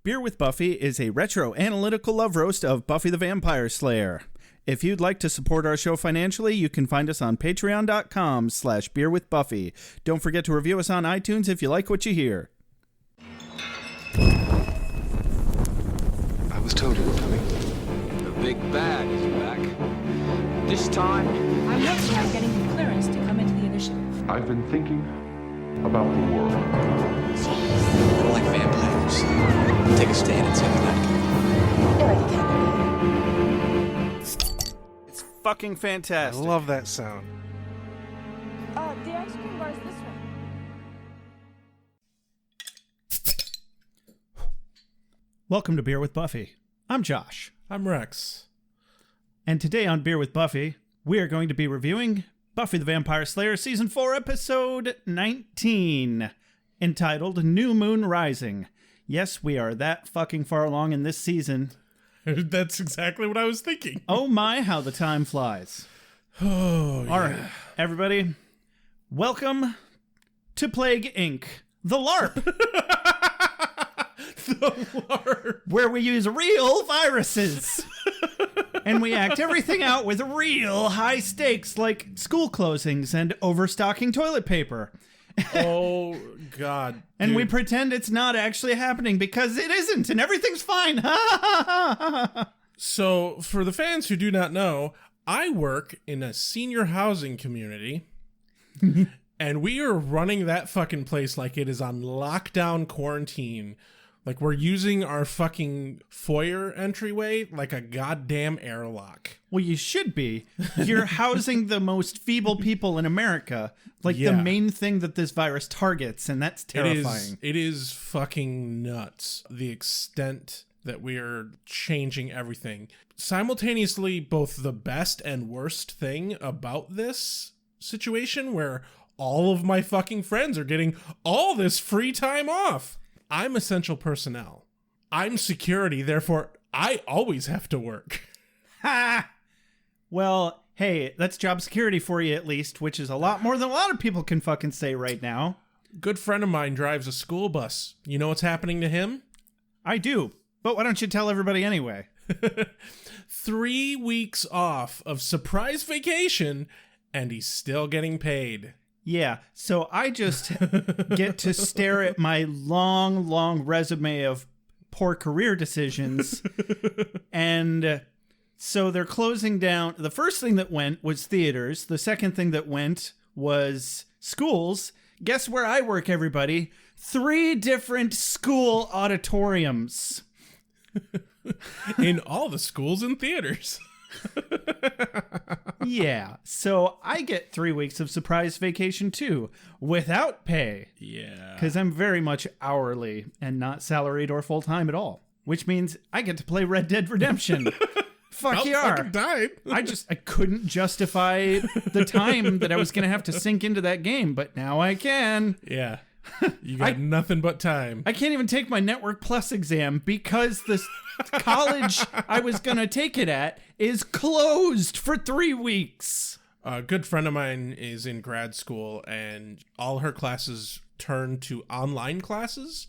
Beer with Buffy is a retro-analytical love roast of Buffy the Vampire Slayer. If you'd like to support our show financially, you can find us on patreon.com/beerwithbuffy. Don't forget to review us on iTunes if you like what you hear. I was told you were coming. The big bad is back. This time... I'm working on getting the clearance to come into the initiative. I've been thinking about the world. I don't like vampires. Take a stand and say they're not good. It's fucking fantastic. I love that sound. The ice cream bar is this one. Welcome to Beer with Buffy. I'm Josh. I'm Rex. And today on Beer with Buffy, we are going to be reviewing Buffy the Vampire Slayer Season 4, Episode 19, entitled New Moon Rising. Yes, we are that fucking far along in this season. That's exactly what I was thinking. Oh my, how the time flies. Oh, yeah. All right, everybody, welcome to Plague Inc., the LARP. The LARP. Where we use real viruses. And we act everything out with real high stakes like school closings and overstocking toilet paper. Oh, God. And dude. we pretend it's not actually happening because it isn't and everything's fine. So, for the fans who do not know, I work in a senior housing community. And we are running that fucking place like it is on lockdown quarantine. Like we're using our fucking foyer entryway like a goddamn airlock. Well, you should be. You're housing the most feeble people in America. Like Yeah. the main thing that this virus targets, and that's terrifying. It is fucking nuts. The extent that we are changing everything. Simultaneously, both the best and worst thing about this situation where all of my fucking friends are getting all this free time off. I'm essential personnel. I'm security, therefore I always have to work. Ha! Well, hey, that's job security for you at least, which is a lot more than a lot of people can fucking say right now. Good friend of mine drives a school bus. You know what's happening to him? I do, but why don't you tell everybody anyway? 3 weeks off of surprise vacation, and he's still getting paid. Yeah, so I just get to stare at my long resume of poor career decisions. And so they're closing down. The first thing that went was theaters. The second thing that went was schools. Guess where I work, everybody? 3 different school auditoriums. In all the schools and theaters. Yeah, so I get 3 weeks of surprise vacation too, without pay. Yeah. Because I'm very much hourly and not salaried or full-time at all. Which means I get to play Red Dead Redemption. Fuck yeah. Fucking died. I couldn't justify the time that I was going to have to sink into that game, but now I can. Yeah. You got nothing but time. I can't even take my Network Plus exam because the college I was going to take it at is closed for 3 weeks. A good friend of mine is in grad school and all her classes turn to online classes.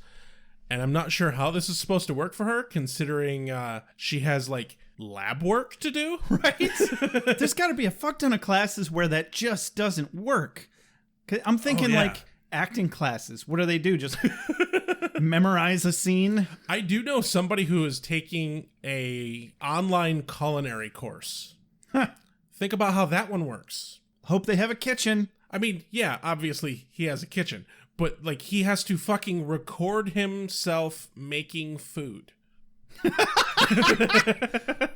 And I'm not sure how this is supposed to work for her considering she has like lab work to do. Right? There's got to be a fuck ton of classes where that just doesn't work. 'Cause I'm thinking like acting classes. What do they do? Just memorize a scene? I do know somebody who is taking a online culinary course. Huh. Think about how that one works. Hope they have a kitchen. I mean, yeah, obviously he has a kitchen, but like he has to fucking record himself making food.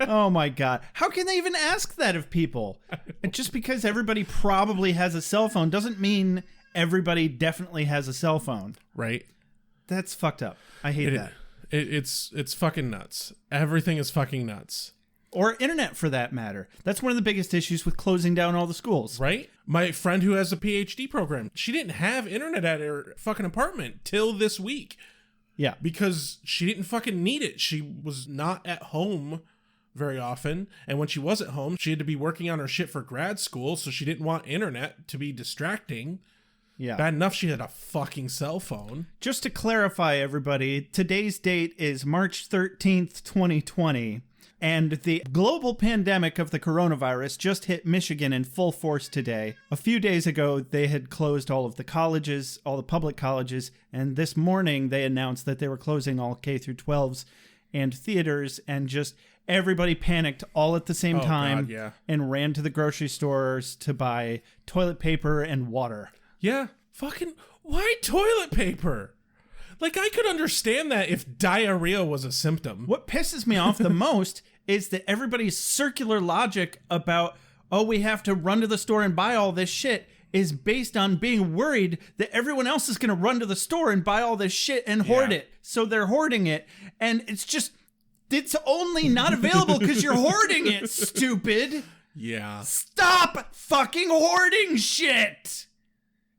Oh my god. How can they even ask that of people? Just because everybody probably has a cell phone doesn't mean everybody definitely has a cell phone. Right? That's fucked up. I hate that. It's fucking nuts. Everything is fucking nuts. Or internet for that matter. That's one of the biggest issues with closing down all the schools. Right? My friend who has a PhD program, she didn't have internet at her fucking apartment till this week. Yeah. Because she didn't fucking need it. She was not at home very often. And when she was at home, she had to be working on her shit for grad school. So she didn't want internet to be distracting. Yeah. Bad enough she had a fucking cell phone. Just to clarify, everybody, today's date is March 13th, 2020. And the global pandemic of the coronavirus just hit Michigan in full force today. A few days ago, they had closed all of the colleges, all the public colleges, and this morning they announced that they were closing all K-12s and theaters, and just everybody panicked all at the same time. God, yeah. And ran to the grocery stores to buy toilet paper and water. Yeah. Fucking, why toilet paper? Like, I could understand that if diarrhea was a symptom. What pisses me off the most is that everybody's circular logic about, oh, we have to run to the store and buy all this shit is based on being worried that everyone else is going to run to the store and buy all this shit and hoard it. So they're hoarding it. And it's only not available because you're hoarding it, stupid. Yeah. Stop fucking hoarding shit.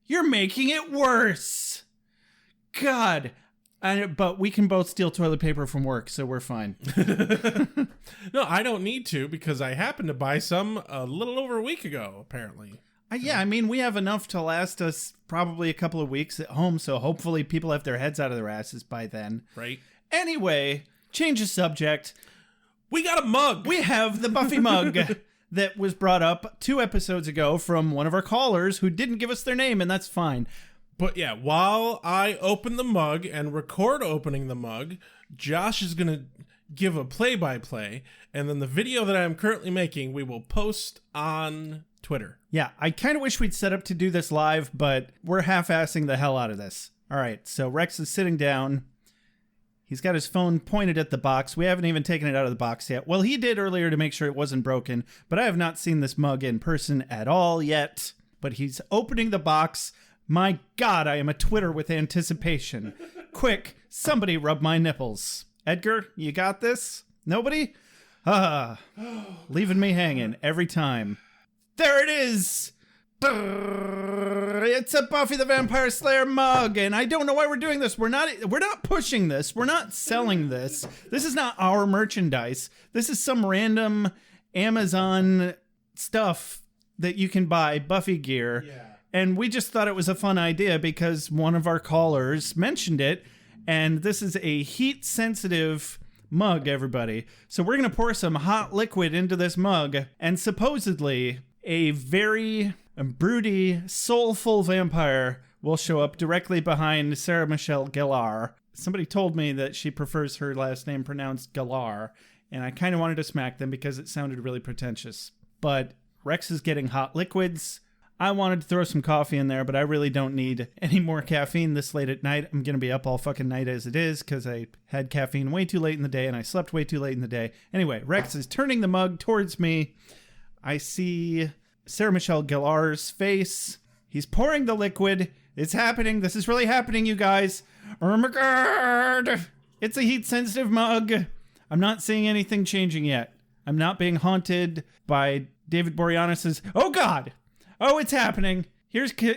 You're making it worse. God. But we can both steal toilet paper from work, so we're fine. No, I don't need to because I happened to buy some a little over a week ago, apparently. Yeah, I mean, we have enough to last us probably a couple of weeks at home, so hopefully people have their heads out of their asses by then. Right. Anyway, change of subject. We got a mug. We have the Buffy mug that was brought up 2 episodes ago from one of our callers who didn't give us their name, and that's fine. But yeah, while I open the mug and record opening the mug, Josh is going to give a play-by-play, and then the video that I'm currently making, we will post on Twitter. Yeah, I kind of wish we'd set up to do this live, but we're half-assing the hell out of this. All right, so Rex is sitting down. He's got his phone pointed at the box. We haven't even taken it out of the box yet. Well, he did earlier to make sure it wasn't broken, but I have not seen this mug in person at all yet. But he's opening the box. My God, I am a Twitter with anticipation. Quick, somebody rub my nipples. Edgar, you got this? Nobody? Leaving me hanging every time. There it is! It's a Buffy the Vampire Slayer mug, and I don't know why we're doing this. We're not pushing this. We're not selling this. This is not our merchandise. This is some random Amazon stuff that you can buy, Buffy gear. Yeah. And we just thought it was a fun idea because one of our callers mentioned it, and this is a heat-sensitive mug, everybody. So we're going to pour some hot liquid into this mug, and supposedly a very broody, soulful vampire will show up directly behind Sarah Michelle Gellar. Somebody told me that she prefers her last name pronounced Gellar, and I kind of wanted to smack them because it sounded really pretentious. But Rex is getting hot liquids. I wanted to throw some coffee in there, but I really don't need any more caffeine this late at night. I'm going to be up all fucking night as it is because I had caffeine way too late in the day and I slept way too late in the day. Anyway, Rex is turning the mug towards me. I see Sarah Michelle Gellar's face. He's pouring the liquid. It's happening. This is really happening, you guys. Oh my God. It's a heat-sensitive mug. I'm not seeing anything changing yet. I'm not being haunted by David Boreanaz's, oh God. Oh, it's happening.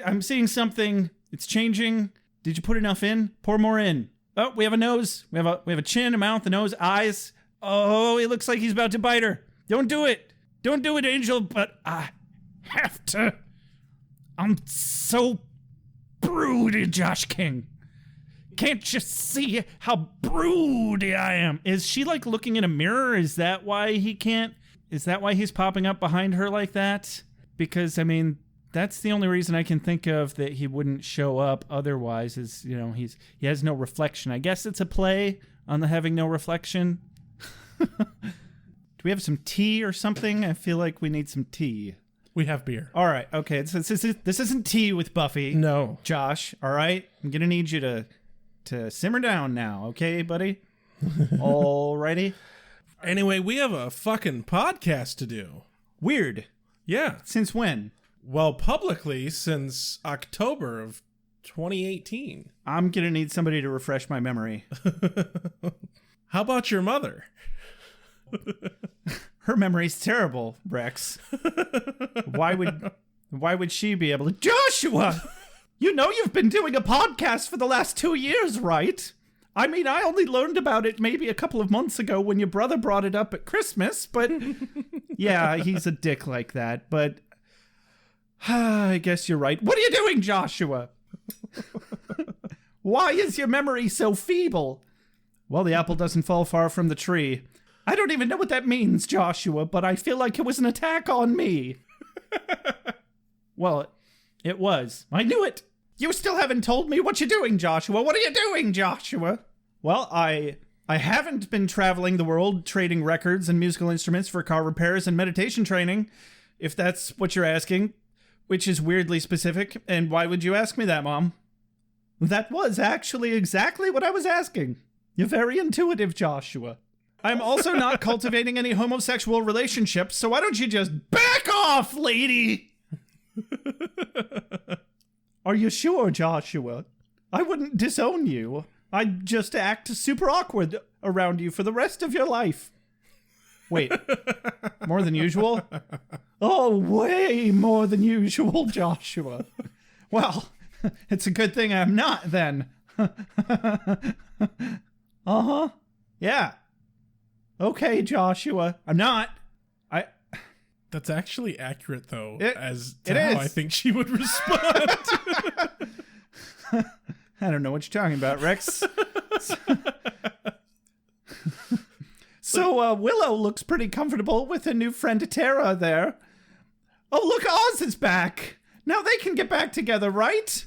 I'm seeing something. It's changing. Did you put enough in? Pour more in. Oh, we have a nose. We have a chin, a mouth, a nose, eyes. Oh, it looks like he's about to bite her. Don't do it. Don't do it, Angel, but I have to. I'm so broody, Josh King. Can't you see how broody I am? Is she like looking in a mirror? Is that why he can't? Is that why he's popping up behind her like that? Because, I mean, that's the only reason I can think of that he wouldn't show up otherwise is, you know, he has no reflection. I guess it's a play on the having no reflection. Do we have some tea or something? I feel like we need some tea. We have beer. All right. Okay. This isn't tea with Buffy. No. Josh. All right. I'm going to need you to simmer down now. Okay, buddy? All righty. Anyway, we have a fucking podcast to do. Weird. Yeah. Since when? Well, publicly since October of 2018. I'm going to need somebody to refresh my memory. How about your mother? Her memory's terrible, Rex. Why would she be able to? Joshua! You know you've been doing a podcast for the last 2 years, right? I mean, I only learned about it maybe a couple of months ago when your brother brought it up at Christmas, but yeah, he's a dick like that, but I guess you're right. What are you doing, Joshua? Why is your memory so feeble? Well, the apple doesn't fall far from the tree. I don't even know what that means, Joshua, but I feel like it was an attack on me. Well, it was. I knew it. You still haven't told me what you're doing, Joshua. What are you doing, Joshua? Well, I haven't been traveling the world trading records and musical instruments for car repairs and meditation training, if that's what you're asking, which is weirdly specific. And why would you ask me that, Mom? That was actually exactly what I was asking. You're very intuitive, Joshua. I'm also not cultivating any homosexual relationships, so why don't you just back off, lady? Are you sure, Joshua? I wouldn't disown you. I'd just act super awkward around you for the rest of your life. Wait, more than usual? Oh, way more than usual, Joshua. Well, it's a good thing I'm not, then. Uh-huh. Yeah. Okay, Joshua. I'm not. That's actually accurate, though, as it to how is. I think she would respond. I don't know what you're talking about, Rex. So Willow looks pretty comfortable with a new friend Tara there. Oh, look, Oz is back. Now they can get back together, right?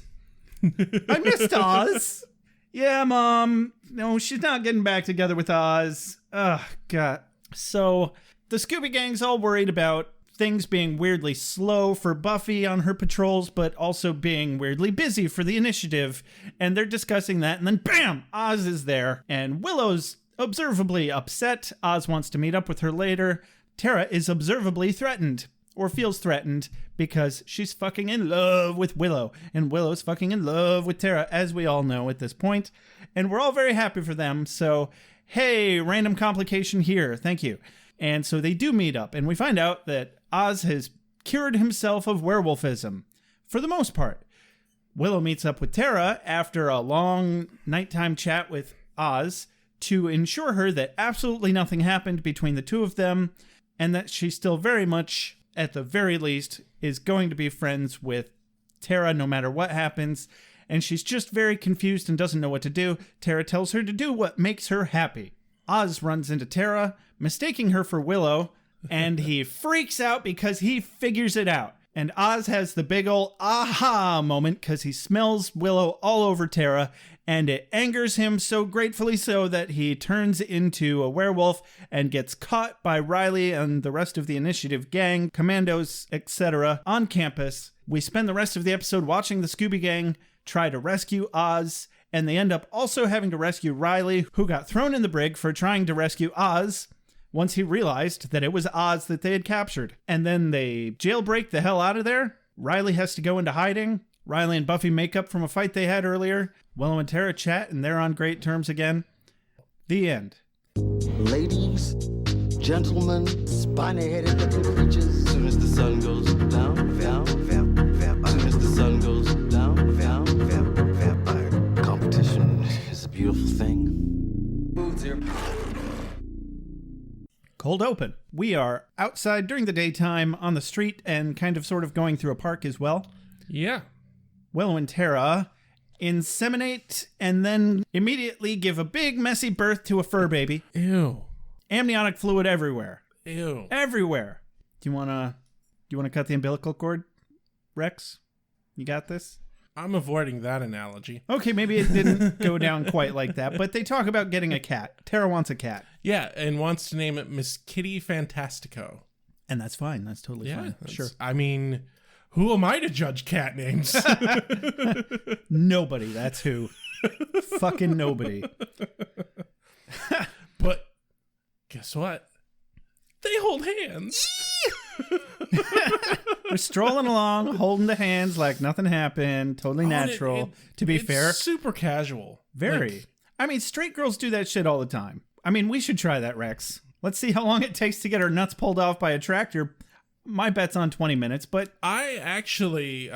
I missed Oz. Yeah, Mom. No, she's not getting back together with Oz. Ugh, God. So the Scooby Gang's all worried about things being weirdly slow for Buffy on her patrols, but also being weirdly busy for the initiative. And they're discussing that, and then bam! Oz is there. And Willow's observably upset. Oz wants to meet up with her later. Tara is observably threatened, or feels threatened, because she's fucking in love with Willow. And Willow's fucking in love with Tara, as we all know at this point. And we're all very happy for them, so hey, random complication here. Thank you. And so they do meet up, and we find out that Oz has cured himself of werewolfism, for the most part. Willow meets up with Tara after a long nighttime chat with Oz to ensure her that absolutely nothing happened between the two of them, and that she still very much, at the very least, is going to be friends with Tara no matter what happens, and she's just very confused and doesn't know what to do. Tara tells her to do what makes her happy. Oz runs into Tara, mistaking her for Willow, and he freaks out because he figures it out. And Oz has the big ol' aha moment because he smells Willow all over Tara, and it angers him so gratefully so that he turns into a werewolf and gets caught by Riley and the rest of the initiative gang, commandos, etc. on campus. We spend the rest of the episode watching the Scooby Gang try to rescue Oz, and they end up also having to rescue Riley, who got thrown in the brig for trying to rescue Oz once he realized that it was Oz that they had captured. And then they jailbreak the hell out of there. Riley has to go into hiding. Riley and Buffy make up from a fight they had earlier. Willow and Tara chat, and they're on great terms again. The end. Ladies, gentlemen, spiny-headed looking creatures. As soon as the sun goes down, as soon as the sun goes down, vampire. Competition is a beautiful thing. Moves here. Cold open. We are outside during the daytime on the street and kind of sort of going through a park as well. Yeah. Willow and Tara inseminate and then immediately give a big messy birth to a fur baby. Ew. Amniotic fluid everywhere. Ew. Everywhere. Do you wanna cut the umbilical cord, Rex? You got this? I'm avoiding that analogy. Okay, maybe it didn't go down quite like that, but they talk about getting a cat. Tara wants a cat. Yeah, and wants to name it Miss Kitty Fantastico. And that's fine. That's totally fine. Sure. I mean, who am I to judge cat names? Nobody. That's who. Fucking nobody. But guess what? They hold hands. We're strolling along, holding the hands like nothing happened. Totally natural. To be fair. Super casual. Very. Like, I mean, straight girls do that shit all the time. I mean, we should try that, Rex. Let's see how long it takes to get our nuts pulled off by a tractor. My bet's on 20 minutes, but... I actually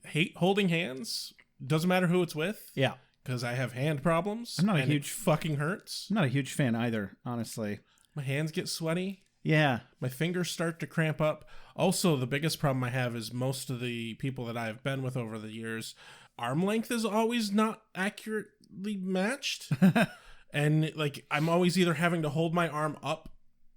hate holding hands. Doesn't matter who it's with. Yeah. Because I have hand problems. I'm not a and huge... It fucking hurts. I'm not a huge fan either, honestly. My hands get sweaty. Yeah. My fingers start to cramp up. Also, the biggest problem I have is most of the people that I've been with over the years arm length is always not accurately matched. And like I'm always either having to hold my arm up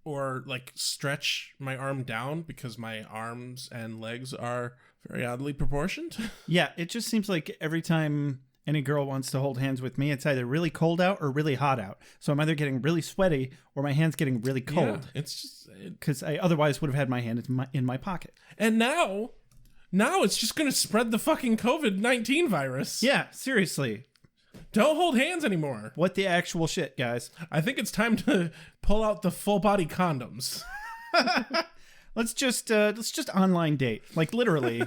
or like stretch my arm down because my arms and legs are very oddly proportioned. Yeah, it just seems like every time any girl wants to hold hands with me, it's either really cold out or really hot out. So I'm either getting really sweaty or my hand's getting really cold. Yeah, it's just because I otherwise would have had my hand in my pocket. And now it's just going to spread the fucking COVID-19 virus. Yeah, seriously. Don't hold hands anymore. What the actual shit, guys? I think it's time to pull out the full body condoms. Let's just online date. Like literally.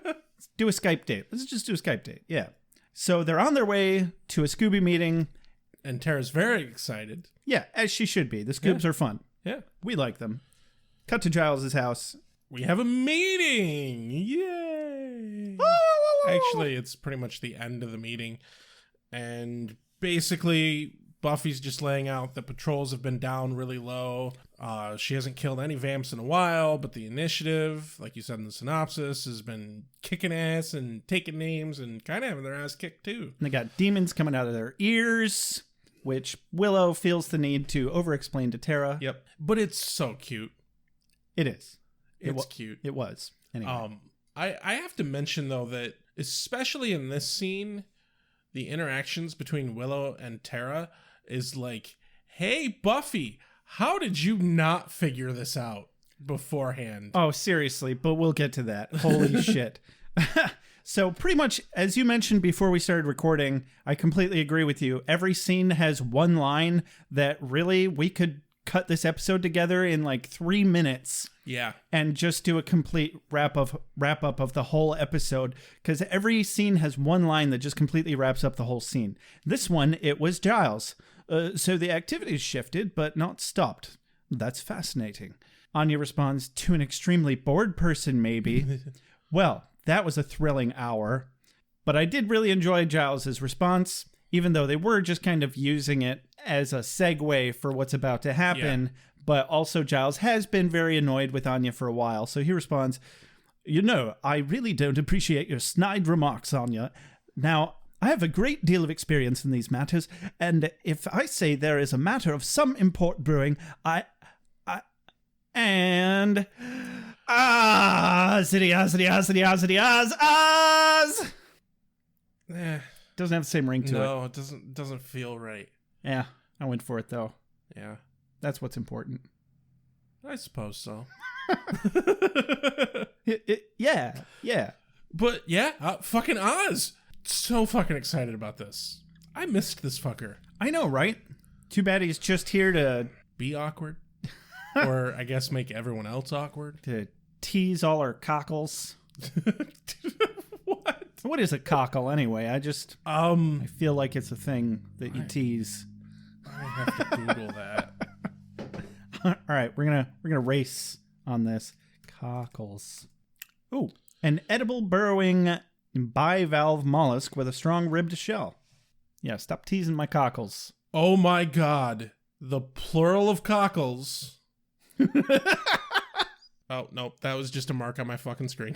Let's do a Skype date. Let's just do a Skype date. Yeah. So they're on their way to a Scooby meeting. And Tara's very excited. Yeah, as she should be. The Scoobs are fun. Yeah. We like them. Cut to Giles' house. We have a meeting. Yay. Actually, it's pretty much the end of the meeting. And basically, Buffy's just laying out that patrols have been down really low. She hasn't killed any vamps in a while, but the initiative, like you said in the synopsis, has been kicking ass and taking names and kind of having their ass kicked too. And they got demons coming out of their ears, which Willow feels the need to over-explain to Tara. Yep. But it's so cute. It is. It's cute. It was. Anyway. I have to mention, though, that especially in this scene, the interactions between Willow and Tara is like, hey, Buffy, how did you not figure this out beforehand? Oh, seriously, but we'll get to that. Holy shit. So pretty much, as you mentioned before we started recording, I completely agree with you. Every scene has one line that really we could cut this episode together in like 3 minutes. Yeah. And just do a complete wrap up of the whole episode, because every scene has one line that just completely wraps up the whole scene. This one, it was Giles. So the activities shifted, but not stopped. That's fascinating. Anya responds, to an extremely bored person, maybe. Well, that was a thrilling hour. But I did really enjoy Giles' response, even though they were just kind of using it as a segue for what's about to happen. Yeah. But also Giles has been very annoyed with Anya for a while. So he responds, you know, I really don't appreciate your snide remarks, Anya. Now, I have a great deal of experience in these matters, and if I say there is a matter of some import brewing, Doesn't have the same ring to it. No, it doesn't feel right. Yeah, I went for it though. Yeah. That's what's important. I suppose so. Yeah. But yeah, fucking Oz. So fucking excited about this. I missed this fucker. I know, right? Too bad he's just here to be awkward. Or I guess make everyone else awkward. To tease all our cockles. What? What is a cockle anyway? I feel like it's a thing that you tease. I have to Google that. All right, we're gonna race on this. Cockles. Ooh, an edible burrowing bivalve mollusk with a strong ribbed shell. Yeah, stop teasing my cockles. Oh my god, the plural of cockles. Oh nope, that was just a mark on my fucking screen.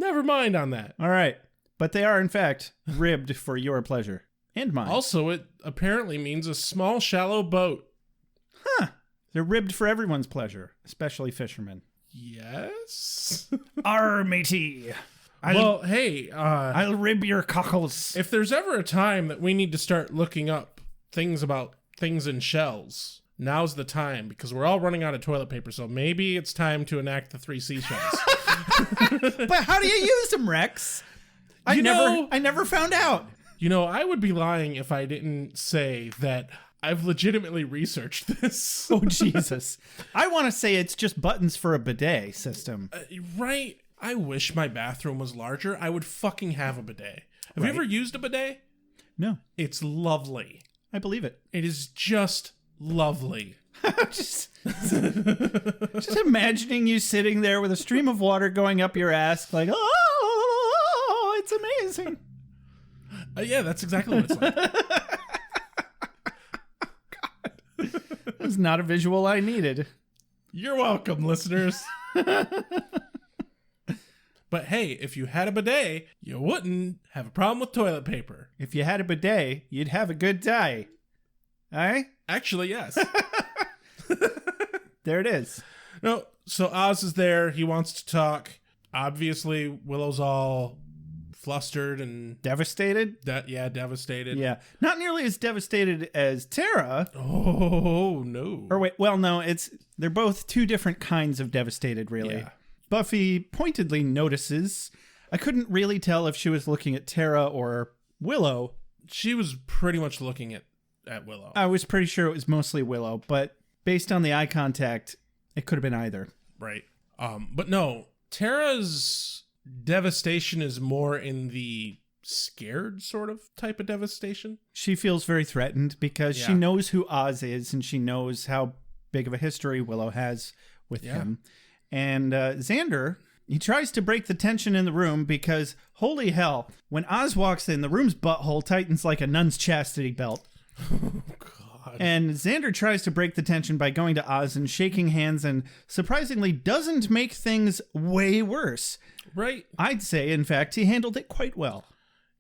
Never mind on that. All right, but they are in fact ribbed for your pleasure and mine. Also, it apparently means a small, shallow boat. Huh. They're ribbed for everyone's pleasure, especially fishermen. Yes? Arr, matey. Well, hey. I'll rib your cockles. If there's ever a time that we need to start looking up things about things in shells, now's the time, because we're all running out of toilet paper, so maybe it's time to enact the 3 seashells. But how do you use them, Rex? I never found out. You know, I would be lying if I didn't say that I've legitimately researched this. Oh, Jesus. I want to say it's just buttons for a bidet system. Right? I wish my bathroom was larger. I would fucking have a bidet. Have you ever used a bidet? No. It's lovely. I believe it. It is just lovely. just imagining you sitting there with a stream of water going up your ass like, oh, it's amazing. Yeah, that's exactly what it's like. That's not a visual I needed. You're welcome, listeners. But hey, if you had a bidet, you wouldn't have a problem with toilet paper. If you had a bidet, you'd have a good day. All Actually, yes. There it is. No, so Oz is there. He wants to talk. Obviously, Willow's all flustered and Devastated? devastated. Yeah. Not nearly as devastated as Tara. Oh, no. Or wait, well, no, they're both two different kinds of devastated, really. Yeah. Buffy pointedly notices. I couldn't really tell if she was looking at Tara or Willow. She was pretty much looking at Willow. I was pretty sure it was mostly Willow, but based on the eye contact, it could have been either. Right. But no, Tara's devastation is more in the scared sort of type of devastation. She feels very threatened because she knows who Oz is and she knows how big of a history Willow has with him. And Xander, he tries to break the tension in the room because, holy hell, when Oz walks in, the room's butthole tightens like a nun's chastity belt. Oh, God. And Xander tries to break the tension by going to Oz and shaking hands and surprisingly doesn't make things way worse. Right. I'd say, in fact, he handled it quite well.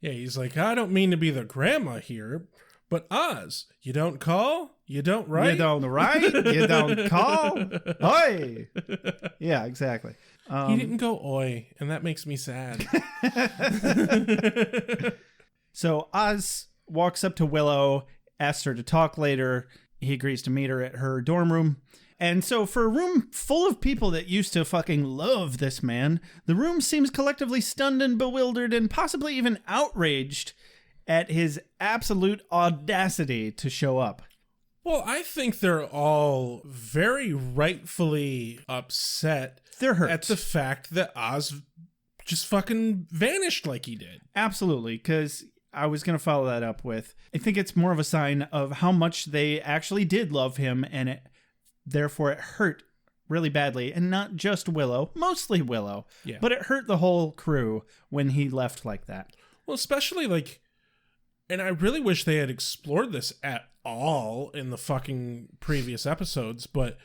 Yeah, he's like, I don't mean to be the grandma here, but Oz, you don't call, you don't write. You don't write, you don't call. Oi! Yeah, exactly. He didn't go oi, and that makes me sad. So Oz walks up to Willow, asks her to talk later. He agrees to meet her at her dorm room. And so for a room full of people that used to fucking love this man, the room seems collectively stunned and bewildered and possibly even outraged at his absolute audacity to show up. Well, I think they're all very rightfully upset. They're hurt. At the fact that Oz just fucking vanished like he did. Absolutely, because I was going to follow that up with, I think it's more of a sign of how much they actually did love him, and therefore it hurt really badly. And not just Willow, mostly Willow, but it hurt the whole crew when he left like that. Well, especially like, and I really wish they had explored this at all in the fucking previous episodes, but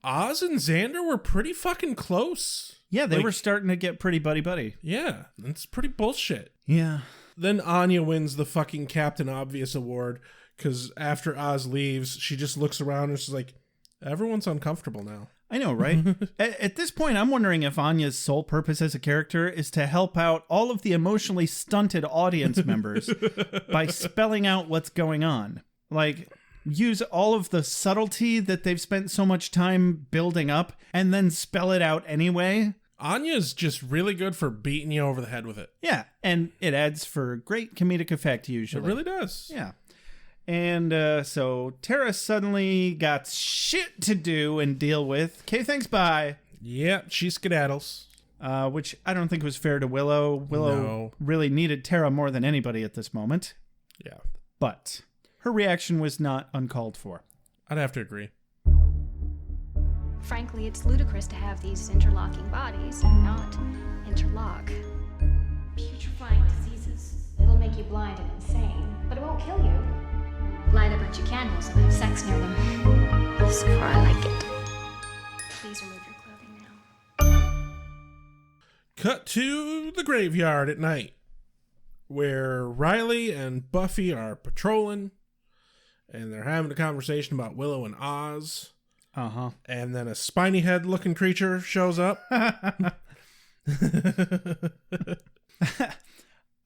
Oz and Xander were pretty fucking close. Yeah, they were starting to get pretty buddy-buddy. Yeah, that's pretty bullshit. Yeah. Then Anya wins the fucking Captain Obvious award because after Oz leaves, she just looks around and she's like, everyone's uncomfortable now. I know, right? At this point, I'm wondering if Anya's sole purpose as a character is to help out all of the emotionally stunted audience members by spelling out what's going on. Like, use all of the subtlety that they've spent so much time building up and then spell it out anyway. Anya's just really good for beating you over the head with it. Yeah, and it adds for great comedic effect usually. It really does. Yeah. And so Tara suddenly got shit to do and deal with. Okay, thanks, bye. Yeah, she skedaddles. Which I don't think was fair to Willow. Willow really needed Tara more than anybody at this moment. Yeah. But her reaction was not uncalled for. I'd have to agree. Frankly, it's ludicrous to have these interlocking bodies and not interlock. Putrefying diseases. It'll make you blind and insane, but it won't kill you. Light a bunch of candles and have sex near them. So far, I like it. Please remove your clothing now. Cut to the graveyard at night, where Riley and Buffy are patrolling, and they're having a conversation about Willow and Oz. Uh-huh. And then a spiny head looking creature shows up. I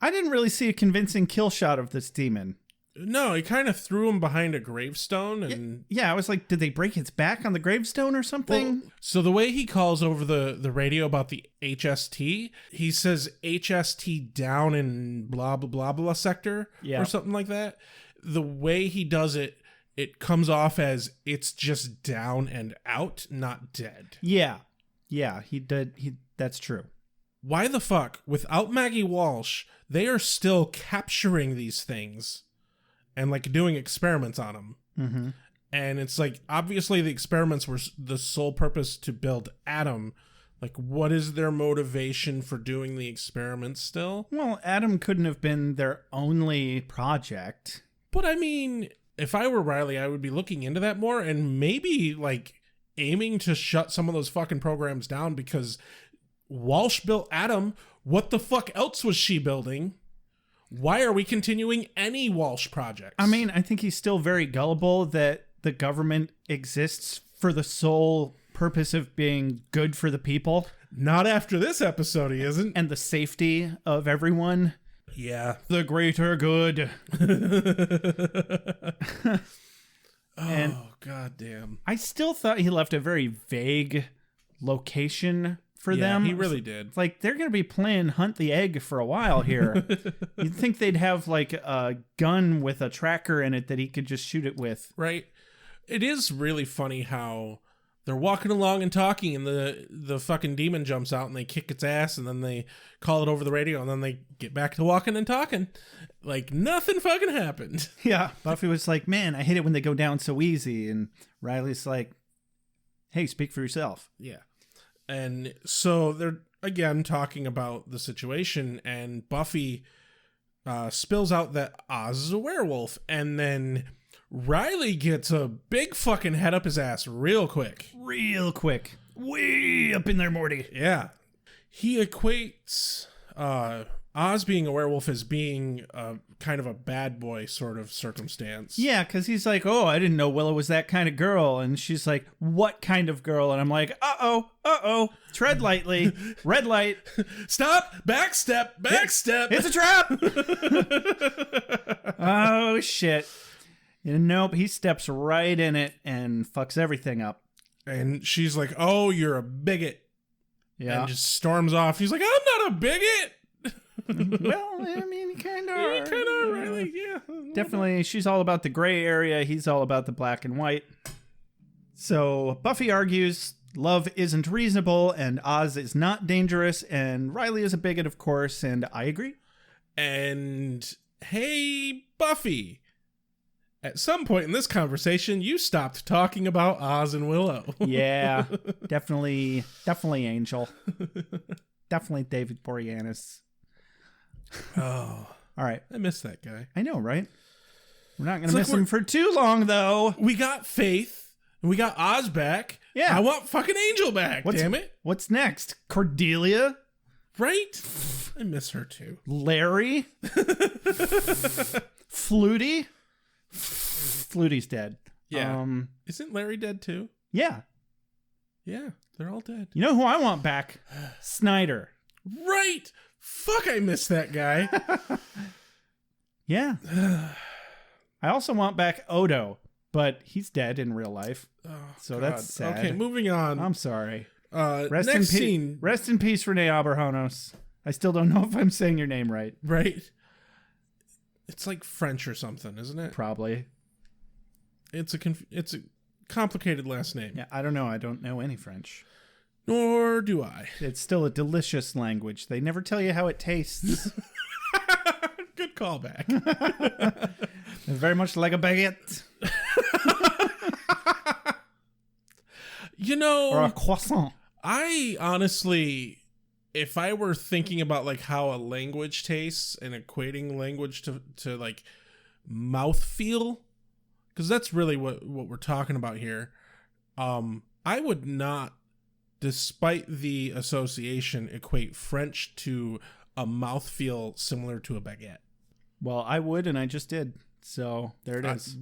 didn't really see a convincing kill shot of this demon. No, he kind of threw him behind a gravestone. And yeah, I was like, did they break its back on the gravestone or something? Well, so the way he calls over the radio about the HST, he says HST down in blah, blah, blah, blah sector or something like that. The way he does it, it comes off as it's just down and out, not dead. Yeah. Yeah, he did. That's true. Why the fuck, without Maggie Walsh, they are still capturing these things and like doing experiments on them. Mm-hmm. And it's like, obviously the experiments were the sole purpose to build Adam. Like, what is their motivation for doing the experiments still? Well, Adam couldn't have been their only project. But I mean, if I were Riley, I would be looking into that more and maybe like aiming to shut some of those fucking programs down, because Walsh built Adam. What the fuck else was she building? Why are we continuing any Walsh projects? I mean, I think he's still very gullible that the government exists for the sole purpose of being good for the people. Not after this episode, he isn't. And the safety of everyone. Yeah. The greater good. And goddamn. I still thought he left a very vague location for them. He really did. Like, they're going to be playing Hunt the Egg for a while here. You'd think they'd have, like, a gun with a tracker in it that he could just shoot it with. Right. It is really funny how they're walking along and talking, and the fucking demon jumps out, and they kick its ass, and then they call it over the radio, and then they get back to walking and talking. Like, nothing fucking happened. Yeah. Buffy was like, man, I hate it when they go down so easy. And Riley's like, hey, speak for yourself. Yeah. And so they're, again, talking about the situation, and Buffy spills out that Oz is a werewolf, and then Riley gets a big fucking head up his ass real quick. Real quick. Way up in there, Morty. Yeah. He equates Oz being a werewolf as being kind of a bad boy sort of circumstance. Yeah, because he's like, oh, I didn't know Willow was that kind of girl. And she's like, what kind of girl? And I'm like, uh-oh, tread lightly, red light. Stop, backstep. It's a trap. Oh, shit. And nope, he steps right in it and fucks everything up. And she's like, oh, you're a bigot. Yeah. And just storms off. He's like, I'm not a bigot. Well, I mean, you kind of are. You kind of are, Riley. Yeah. Definitely, she's all about the gray area. He's all about the black and white. So Buffy argues love isn't reasonable and Oz is not dangerous. And Riley is a bigot, of course. And I agree. And hey, Buffy. At some point in this conversation, you stopped talking about Oz and Willow. Yeah, definitely Angel. Definitely David Boreanaz. Oh, all right. I miss that guy. I know, right? We're not going to miss him for too long, though. We got Faith, and we got Oz back. Yeah. I want fucking Angel back, damn it. What's next? Cordelia? Right? I miss her, too. Larry? Flutie? Flutie's dead. Yeah. Isn't Larry dead, too? Yeah. Yeah, they're all dead. You know who I want back? Snyder. Right! Fuck, I miss that guy. Yeah. I also want back Odo, but he's dead in real life. Oh, so God. that's sad. Okay, moving on. I'm sorry. Next scene. Rest in peace, Renee Aberjonos. I still don't know if I'm saying your name right. Right? It's like French or something, isn't it? Probably. It's a complicated last name. Yeah, I don't know. I don't know any French. Nor do I. It's still a delicious language. They never tell you how it tastes. Good callback. Very much like a baguette. You know, or a croissant. I honestly, if I were thinking about like how a language tastes and equating language to like mouthfeel, because that's really what we're talking about here, I would not, despite the association, equate French to a mouthfeel similar to a baguette. Well, I would, and I just did. So there it is.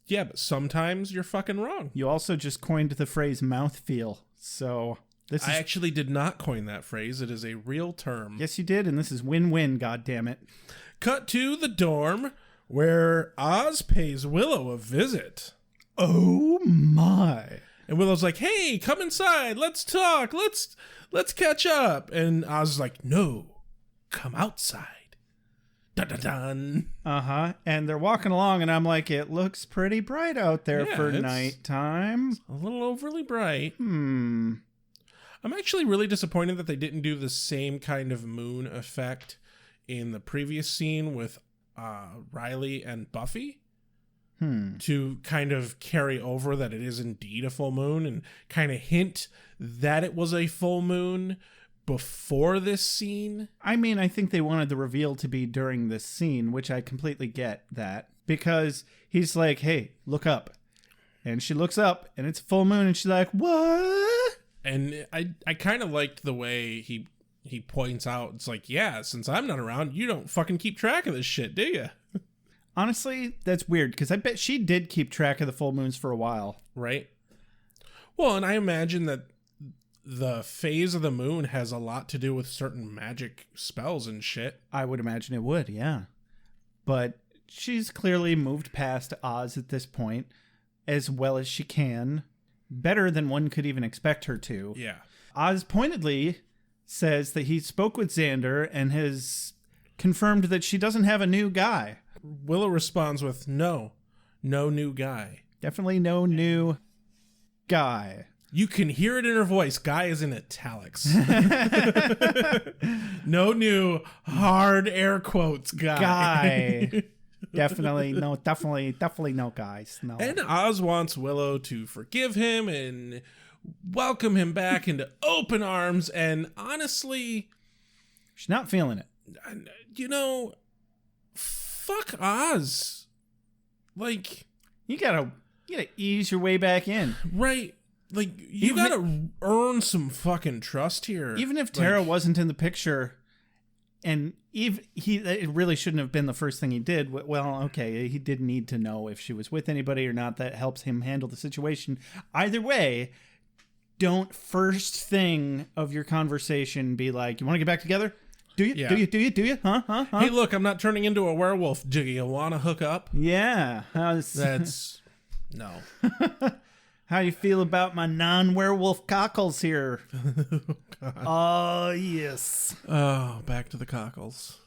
Yeah, but sometimes you're fucking wrong. You also just coined the phrase mouthfeel. So this is... I actually did not coin that phrase. It is a real term. Yes, you did, and this is win-win, goddammit. Cut to the dorm where Oz pays Willow a visit. Oh my. And Willow's like, hey, come inside. Let's talk. Let's catch up. And Oz is like, no, come outside. Dun, dun, dun. Uh-huh. And they're walking along, and I'm like, it looks pretty bright out there for nighttime. A little overly bright. I'm actually really disappointed that they didn't do the same kind of moon effect in the previous scene with Riley and Buffy. To kind of carry over that it is indeed a full moon and kind of hint that it was a full moon before this scene. I mean, I think they wanted the reveal to be during this scene, which I completely get that. Because he's like, hey, look up. And she looks up, and it's full moon, and she's like, what? And I kind of liked the way he points out, it's like, yeah, since I'm not around, you don't fucking keep track of this shit, do you? Honestly, that's weird, because I bet she did keep track of the full moons for a while. Right? Well, and I imagine that the phase of the moon has a lot to do with certain magic spells and shit. I would imagine it would, yeah. But she's clearly moved past Oz at this point as well as she can. Better than one could even expect her to. Yeah. Oz pointedly says that he spoke with Xander and has confirmed that she doesn't have a new guy. Willow responds with, no new guy. Definitely no new guy. You can hear it in her voice. Guy is in italics. No new hard air quotes guy. Definitely no guys. No. And Oz wants Willow to forgive him and welcome him back into open arms. And honestly, she's not feeling it. You know, fuck Oz. Like, you gotta ease your way back in. Right. Like, you gotta earn some fucking trust here. Even if Tara wasn't in the picture, and it really shouldn't have been the first thing he did. Well, okay, he did need to know if she was with anybody or not. That helps him handle the situation. Either way, don't first thing of your conversation be like, you want to get back together? Do you? Yeah. Do you? Huh? Hey, look, I'm not turning into a werewolf. Do you want to hook up? Yeah. That's... No. How do you feel about my non-werewolf cockles here? Oh, yes. Oh, back to the cockles.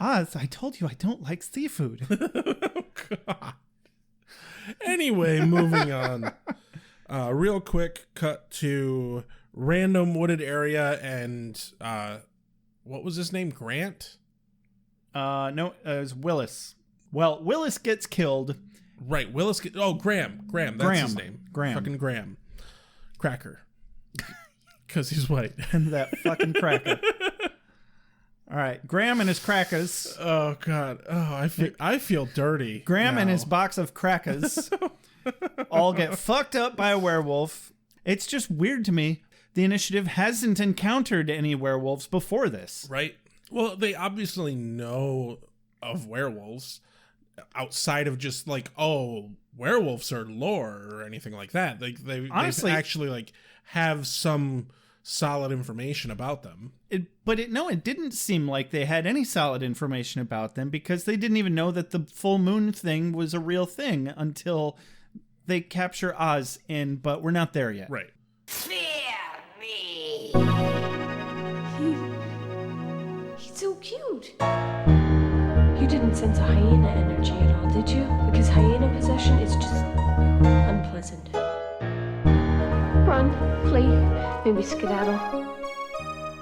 Oz, I told you I don't like seafood. God. Anyway, moving on. Real quick cut to random wooded area and what was his name? Grant? No, it was Willis. Well, Willis gets killed. Right, Willis. Graham. That's his name. Graham. Fucking Graham. Cracker. Because he's white. And that fucking cracker. All right, Graham and his crackers. Oh God. Oh, I feel dirty. Graham now. and his box of crackers all get fucked up by a werewolf. It's just weird to me. The initiative hasn't encountered any werewolves before this. Right. Well, they obviously know of werewolves. Outside of just like, oh, werewolves are lore or anything like that. Like they actually like have some solid information about them. It didn't seem like they had any solid information about them because they didn't even know that the full moon thing was a real thing until they capture Oz in, but we're not there yet. Right. Fear me. He's so cute. You didn't sense a hyena energy at all, did you? Because hyena possession is just unpleasant. Run, flee, maybe skedaddle.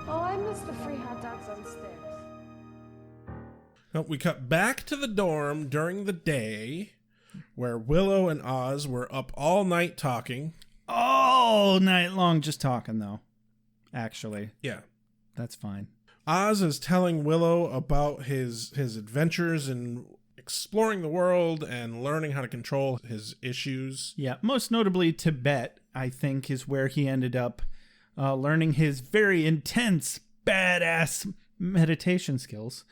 Oh, I miss the free hot dogs on stairs. We cut back to the dorm during the day where Willow and Oz were up all night talking. All night long just talking, though. Actually. Yeah. That's fine. Oz is telling Willow about his adventures in exploring the world and learning how to control his issues. Yeah, most notably Tibet, I think, is where he ended up learning his very intense, badass meditation skills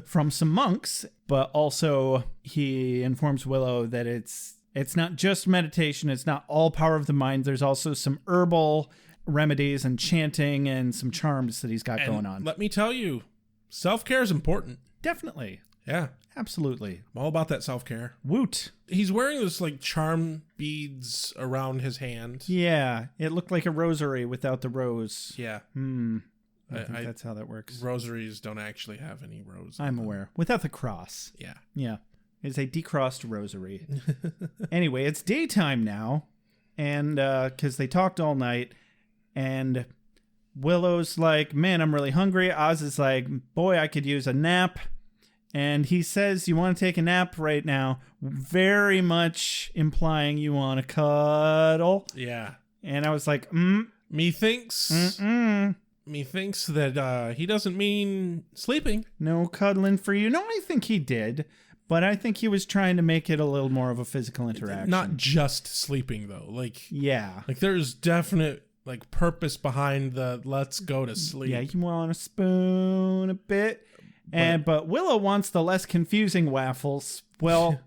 from some monks. But also he informs Willow that it's not just meditation, it's not all power of the mind. There's also some herbal remedies and chanting and some charms that he's got going on. Let me tell you, self-care is important. Definitely. Yeah. Absolutely. I'm all about that self-care. Woot. He's wearing this like charm beads around his hand. Yeah. It looked like a rosary without the rose. Yeah. I think that's how that works. Rosaries don't actually have any rose. I'm aware. Without the cross. Yeah. Yeah. It's a decrossed rosary. Anyway, it's daytime now. And because they talked all night. And Willow's like, man, I'm really hungry. Oz is like, boy, I could use a nap. And he says, you want to take a nap right now? Very much implying you want to cuddle. Yeah. And I was like, Methinks that he doesn't mean sleeping. No cuddling for you. No, I think he did. But I think he was trying to make it a little more of a physical interaction. Not just sleeping though. Like yeah. Like there's definite like purpose behind the let's go to sleep. Yeah, you want to spoon a bit. But Willow wants the less confusing waffles. Well,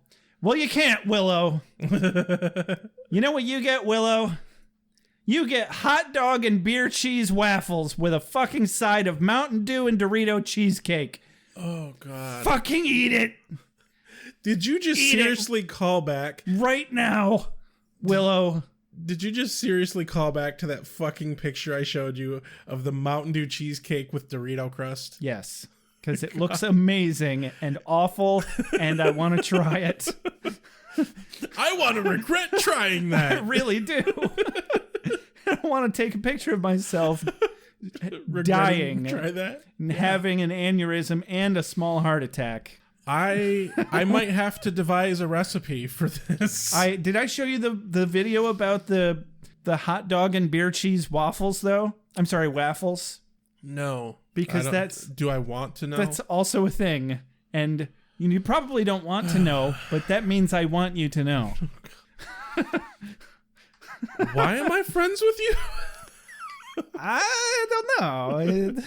you can't, Willow. You know what you get, Willow? You get hot dog and beer cheese waffles with a fucking side of Mountain Dew and Dorito cheesecake. Oh God. Fucking eat it. Did you just seriously call back? Right now, Willow. Did you just seriously call back to that fucking picture I showed you of the Mountain Dew cheesecake with Dorito crust? Yes, because it looks amazing and awful, and I want to try it. I want to regret trying that. I really do. I want to take a picture of myself dying, try that, and having an aneurysm and a small heart attack. I might have to devise a recipe for this. Did I show you the video about the hot dog and beer cheese waffles though? I'm sorry, waffles. No, because do I want to know? That's also a thing, and you probably don't want to know, but that means I want you to know. Why am I friends with you? I don't know.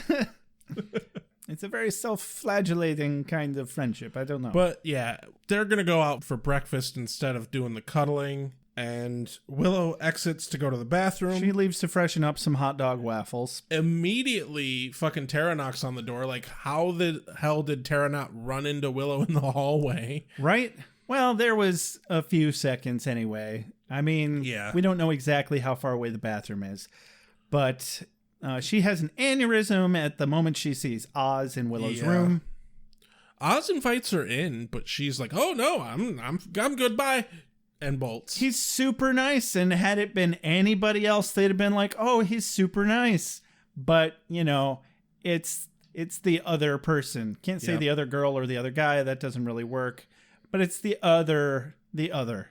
It's a very self-flagellating kind of friendship. I don't know. But yeah, they're going to go out for breakfast instead of doing the cuddling. And Willow exits to go to the bathroom. She leaves to freshen up some hot dog waffles. Immediately, fucking Tara knocks on the door. Like, how the hell did Tara not run into Willow in the hallway? Right? Well, there was a few seconds anyway. I mean, yeah. We don't know exactly how far away the bathroom is. But she has an aneurysm at the moment she sees Oz in Willow's room. Oz invites her in, but she's like, "Oh no, I'm good, bye," and bolts. He's super nice, and had it been anybody else, they'd have been like, "Oh, he's super nice." But you know, it's the other person. Can't say the other girl or the other guy. That doesn't really work. But it's the other.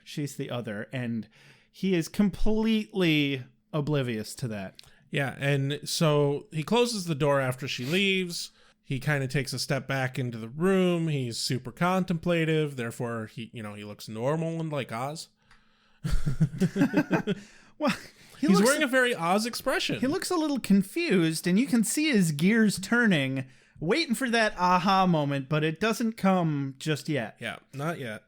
She's the other, and he is completely oblivious to that. Yeah, and so he closes the door after she leaves. He kind of takes a step back into the room. He's super contemplative. Therefore, he looks normal and like Oz. Well, he's wearing a very Oz expression. He looks a little confused, and you can see his gears turning, waiting for that aha moment, but it doesn't come just yet. Yeah, not yet.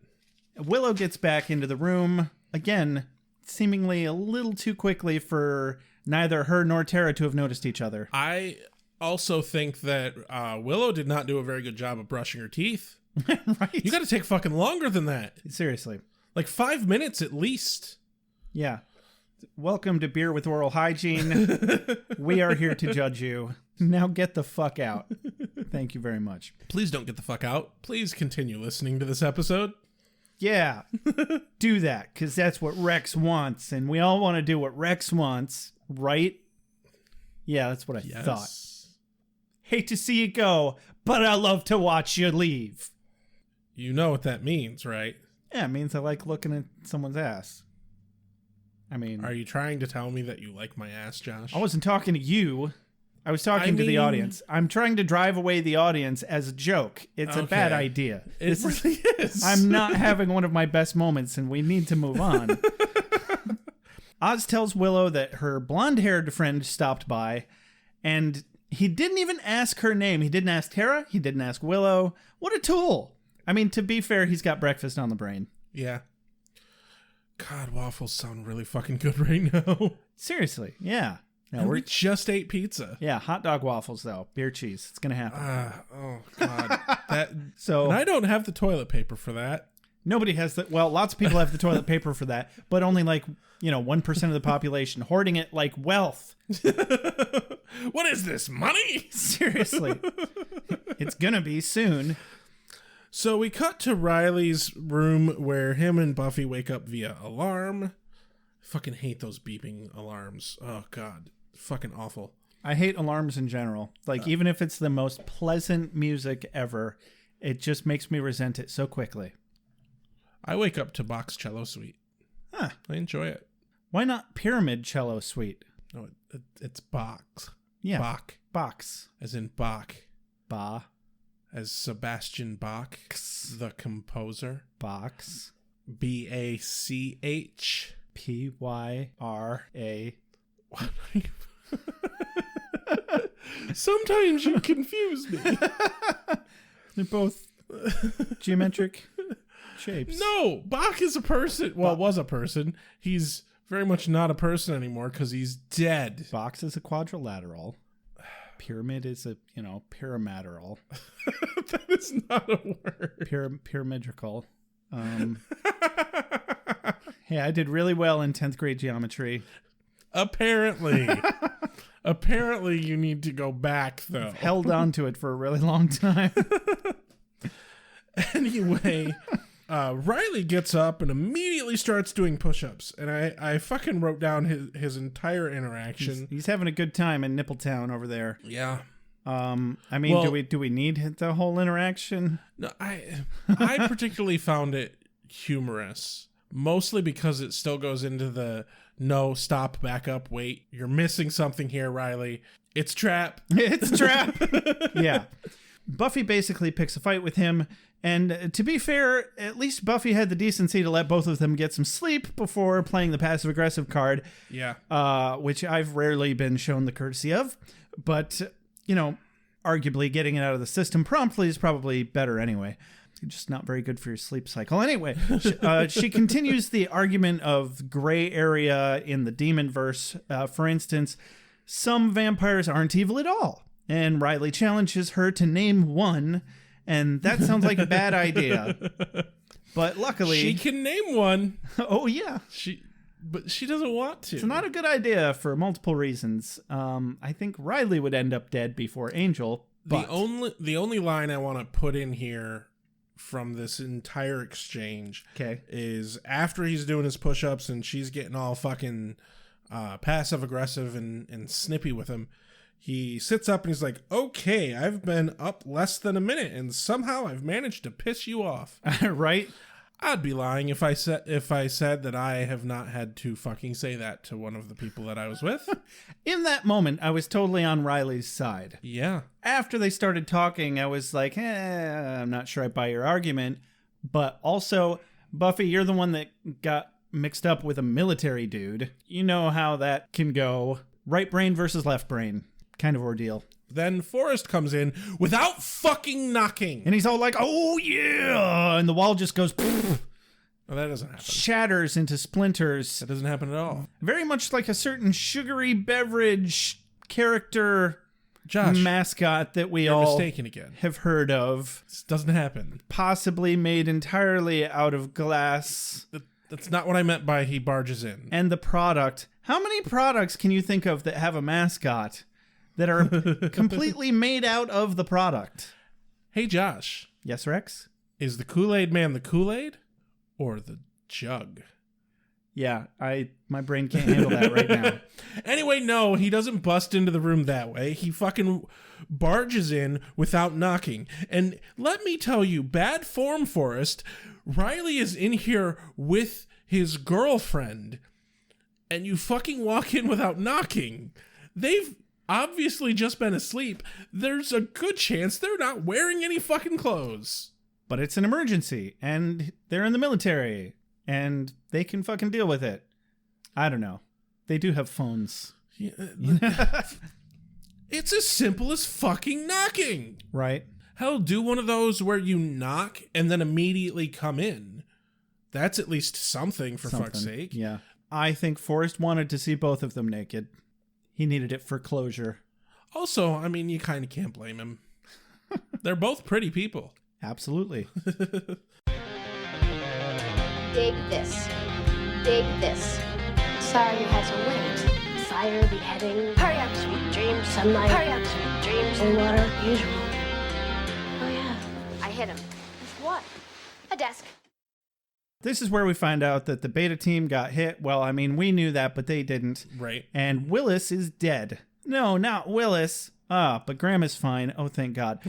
Willow gets back into the room, again, seemingly a little too quickly for neither her nor Tara to have noticed each other. I also think that Willow did not do a very good job of brushing her teeth. Right? You got to take fucking longer than that. Seriously. Like 5 minutes at least. Yeah. Welcome to Beer with Oral Hygiene. We are here to judge you. Now get the fuck out. Thank you very much. Please don't get the fuck out. Please continue listening to this episode. Yeah. Do that, because that's what Rex wants, and we all want to do what Rex wants, right? Yeah, that's what I thought. Hate to see you go, but I love to watch you leave. You know what that means, right? Yeah, it means I like looking at someone's ass. I mean... Are you trying to tell me that you like my ass, Josh? I wasn't talking to you. I was talking to the audience. I'm trying to drive away the audience as a joke. It's a bad idea. It really is. I'm not having one of my best moments, and we need to move on. Oz tells Willow that her blonde-haired friend stopped by, and he didn't even ask her name. He didn't ask Tara. He didn't ask Willow. What a tool. I mean, to be fair, he's got breakfast on the brain. Yeah. God, waffles sound really fucking good right now. Seriously, yeah. No, we just ate pizza. Yeah, hot dog waffles, though. Beer cheese. It's going to happen. Oh, God. So, and I don't have the toilet paper for that. Nobody has the... Well, lots of people have the toilet paper for that, but only 1% of the population, hoarding it like wealth. What is this, money? Seriously. It's going to be soon. So we cut to Riley's room where him and Buffy wake up via alarm. Fucking hate those beeping alarms. Oh, God. Fucking awful. I hate alarms in general. Even if it's the most pleasant music ever, it just makes me resent it so quickly. I wake up to Bach's Cello Suite. Huh. I enjoy it. Why not Pyramid Cello Suite? No, it's Bach's. Yeah. Bach. Box. As in Bach. Ba. as Sebastian Bach, the composer. Box. Bach. Pyra. Sometimes you confuse me. They're both geometric shapes. No, Bach is a person. Well, was a person. He's very much not a person anymore because he's dead. Box is a quadrilateral. Pyramid is a, pyramidal. That is not a word. Pyramidrical. Hey, I did really well in 10th grade geometry. Apparently. Apparently you need to go back, though. Held on to it for a really long time. Anyway, Riley gets up and immediately starts doing push-ups. And I fucking wrote down his entire interaction. He's having a good time in Nippletown over there. Yeah. Do we need the whole interaction? No, I particularly found it humorous, mostly because it still goes into the no, stop, back up, wait. You're missing something here, Riley. It's trap. It's trap. Yeah. Buffy basically picks a fight with him. And to be fair, at least Buffy had the decency to let both of them get some sleep before playing the passive-aggressive card. Yeah. Which I've rarely been shown the courtesy of. But, arguably getting it out of the system promptly is probably better anyway. Just not very good for your sleep cycle. Anyway, she continues the argument of gray area in the demon verse. For instance, some vampires aren't evil at all. And Riley challenges her to name one. And that sounds like a bad idea. But luckily... She can name one. Oh, yeah. But she doesn't want to. It's not a good idea for multiple reasons. I think Riley would end up dead before Angel. But... The only line I want to put in here from this entire exchange is after he's doing his push-ups and she's getting all fucking passive-aggressive and snippy with him, he sits up and he's like, okay, I've been up less than a minute and somehow I've managed to piss you off. Right? I'd be lying if I said that I have not had to fucking say that to one of the people that I was with. In that moment, I was totally on Riley's side. Yeah. After they started talking, I was like, I'm not sure I buy your argument. But also, Buffy, you're the one that got mixed up with a military dude. You know how that can go. Right brain versus left brain kind of ordeal. Then Forrest comes in without fucking knocking. And he's all like, oh, yeah. And the wall just goes, oh, that doesn't happen. Shatters into splinters. That doesn't happen at all. Very much like a certain sugary beverage character mascot that we all mistaken again. Have heard of. This doesn't happen. Possibly made entirely out of glass. That's not what I meant by he barges in. And the product. How many products can you think of that have a mascot that are completely made out of the product? Hey, Josh. Yes, Rex? Is the Kool-Aid man the Kool-Aid or the jug? Yeah, my brain can't handle that right now. Anyway, no, he doesn't bust into the room that way. He fucking barges in without knocking. And let me tell you, bad form, Forrest. Riley is in here with his girlfriend, and you fucking walk in without knocking. They've obviously just been asleep. There's a good chance they're not wearing any fucking clothes. But it's an emergency, and they're in the military, and they can fucking deal with it. I don't know. They do have phones. Yeah, it's as simple as fucking knocking. Right. Hell, do one of those where you knock and then immediately come in. That's at least something, for fuck's sake. Yeah. I think Forrest wanted to see both of them naked. He needed it for closure. Also, I mean, you kind of can't blame him. They're both pretty people. Absolutely. Dig this. Dig this. Sorry you had to wait. Fire, beheading. Hurry up, sweet dreams. Sunlight. Hurry up, sweet dreams. And water, usual. Oh yeah, I hit him. With what? A desk. This is where we find out that the beta team got hit. Well, I mean, we knew that, but they didn't. Right. And Willis is dead. No, not Willis. But Graham is fine. Oh, thank God.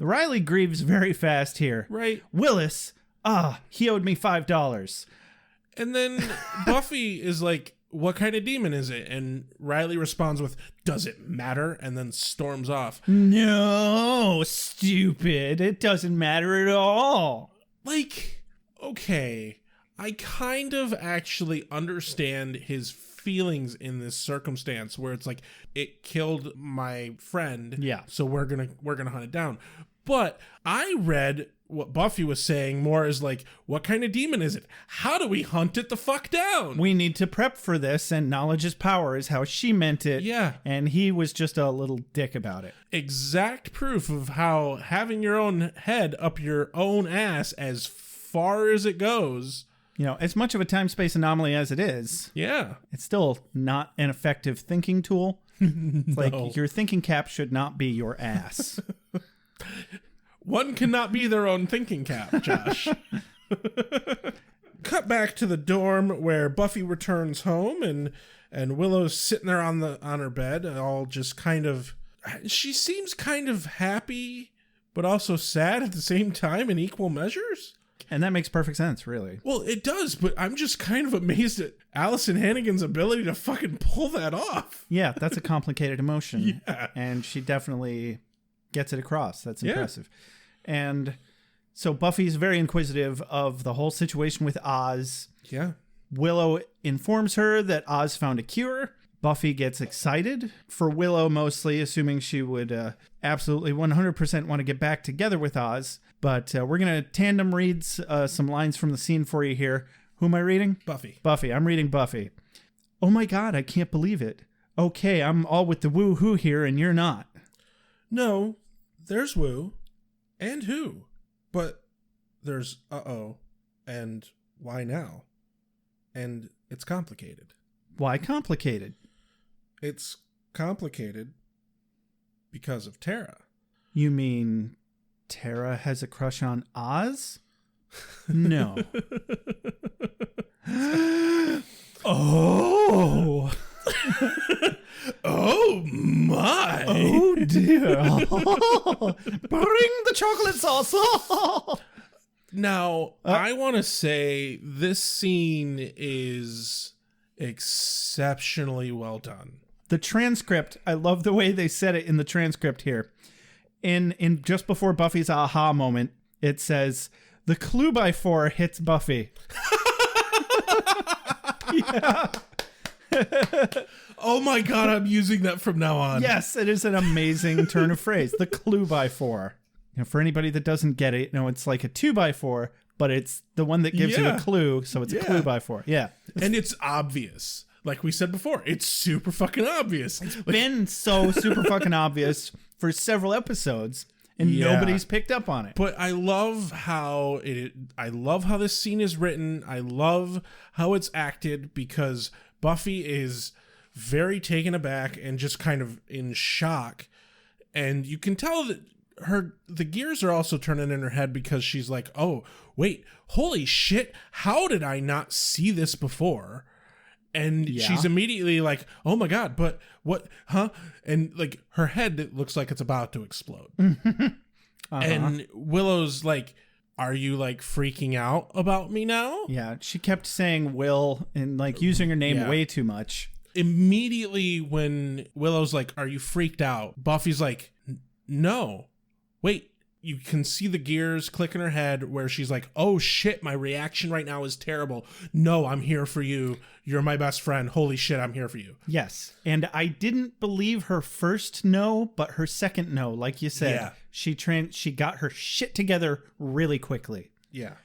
Riley grieves very fast here. Right. Willis. He owed me $5. And then Buffy is like, what kind of demon is it? And Riley responds with, does it matter? And then storms off. No, stupid. It doesn't matter at all. Like, okay, I kind of actually understand his feelings in this circumstance where it's like, it killed my friend. Yeah. So we're gonna hunt it down. But I read what Buffy was saying more as like, what kind of demon is it? How do we hunt it the fuck down? We need to prep for this, and knowledge is power is how she meant it. Yeah. And he was just a little dick about it. Exact proof of how having your own head up your own ass as far as it goes. You know, as much of a time-space anomaly as it is, Yeah. it's still not an effective thinking tool. It's like, your thinking cap should not be your ass. One cannot be their own thinking cap, Josh. Cut back to the dorm where Buffy returns home and Willow's sitting there on her bed, all just kind of, she seems kind of happy, but also sad at the same time in equal measures. And that makes perfect sense, really. Well, it does, but I'm just kind of amazed at Allison Hannigan's ability to fucking pull that off. Yeah, that's a complicated emotion. Yeah. And she definitely gets it across. That's impressive. And so Buffy's very inquisitive of the whole situation with Oz. Yeah. Willow informs her that Oz found a cure. Buffy gets excited for Willow mostly, assuming she would absolutely 100% want to get back together with Oz. But we're going to tandem read some lines from the scene for you here. Who am I reading? Buffy. Buffy. I'm reading Buffy. Oh my God, I can't believe it. Okay, I'm all with the woo-hoo here and you're not. No, there's woo and who, but there's uh-oh and why now? And it's complicated. Why complicated? It's complicated because of Tara. You mean Tara has a crush on Oz? No. Oh. Oh my. Oh dear. Bring the chocolate sauce. Now, I want to say this scene is exceptionally well done. The transcript, I love the way they said it in the transcript here. In just before Buffy's aha moment, it says, the clue by 4 hits Buffy. Yeah. Oh my God, I'm using that from now on. Yes, it is an amazing turn of phrase. The clue by 4. You know, for anybody that doesn't get it, it's like a 2x4, but it's the one that gives you a clue, so it's a clue by 4. Yeah. And it's obvious. Like we said before, it's super fucking obvious. It's been so super fucking obvious for several episodes, and nobody's picked up on it. But I love how this scene is written. I love how it's acted, because Buffy is very taken aback and just kind of in shock. And you can tell that the gears are also turning in her head, because she's like, oh, wait, holy shit, how did I not see this before? And she's immediately like, oh my God, but what, huh? And like her head, it looks like it's about to explode. And Willow's like, are you like freaking out about me now? Yeah, she kept saying Will and like using her name way too much. Immediately when Willow's like, are you freaked out? Buffy's like, no, wait. You can see the gears click in her head where she's like, oh shit, my reaction right now is terrible. No, I'm here for you. You're my best friend. Holy shit, I'm here for you. Yes. And I didn't believe her first no, but her second no, like you said, she got her shit together really quickly. Yeah.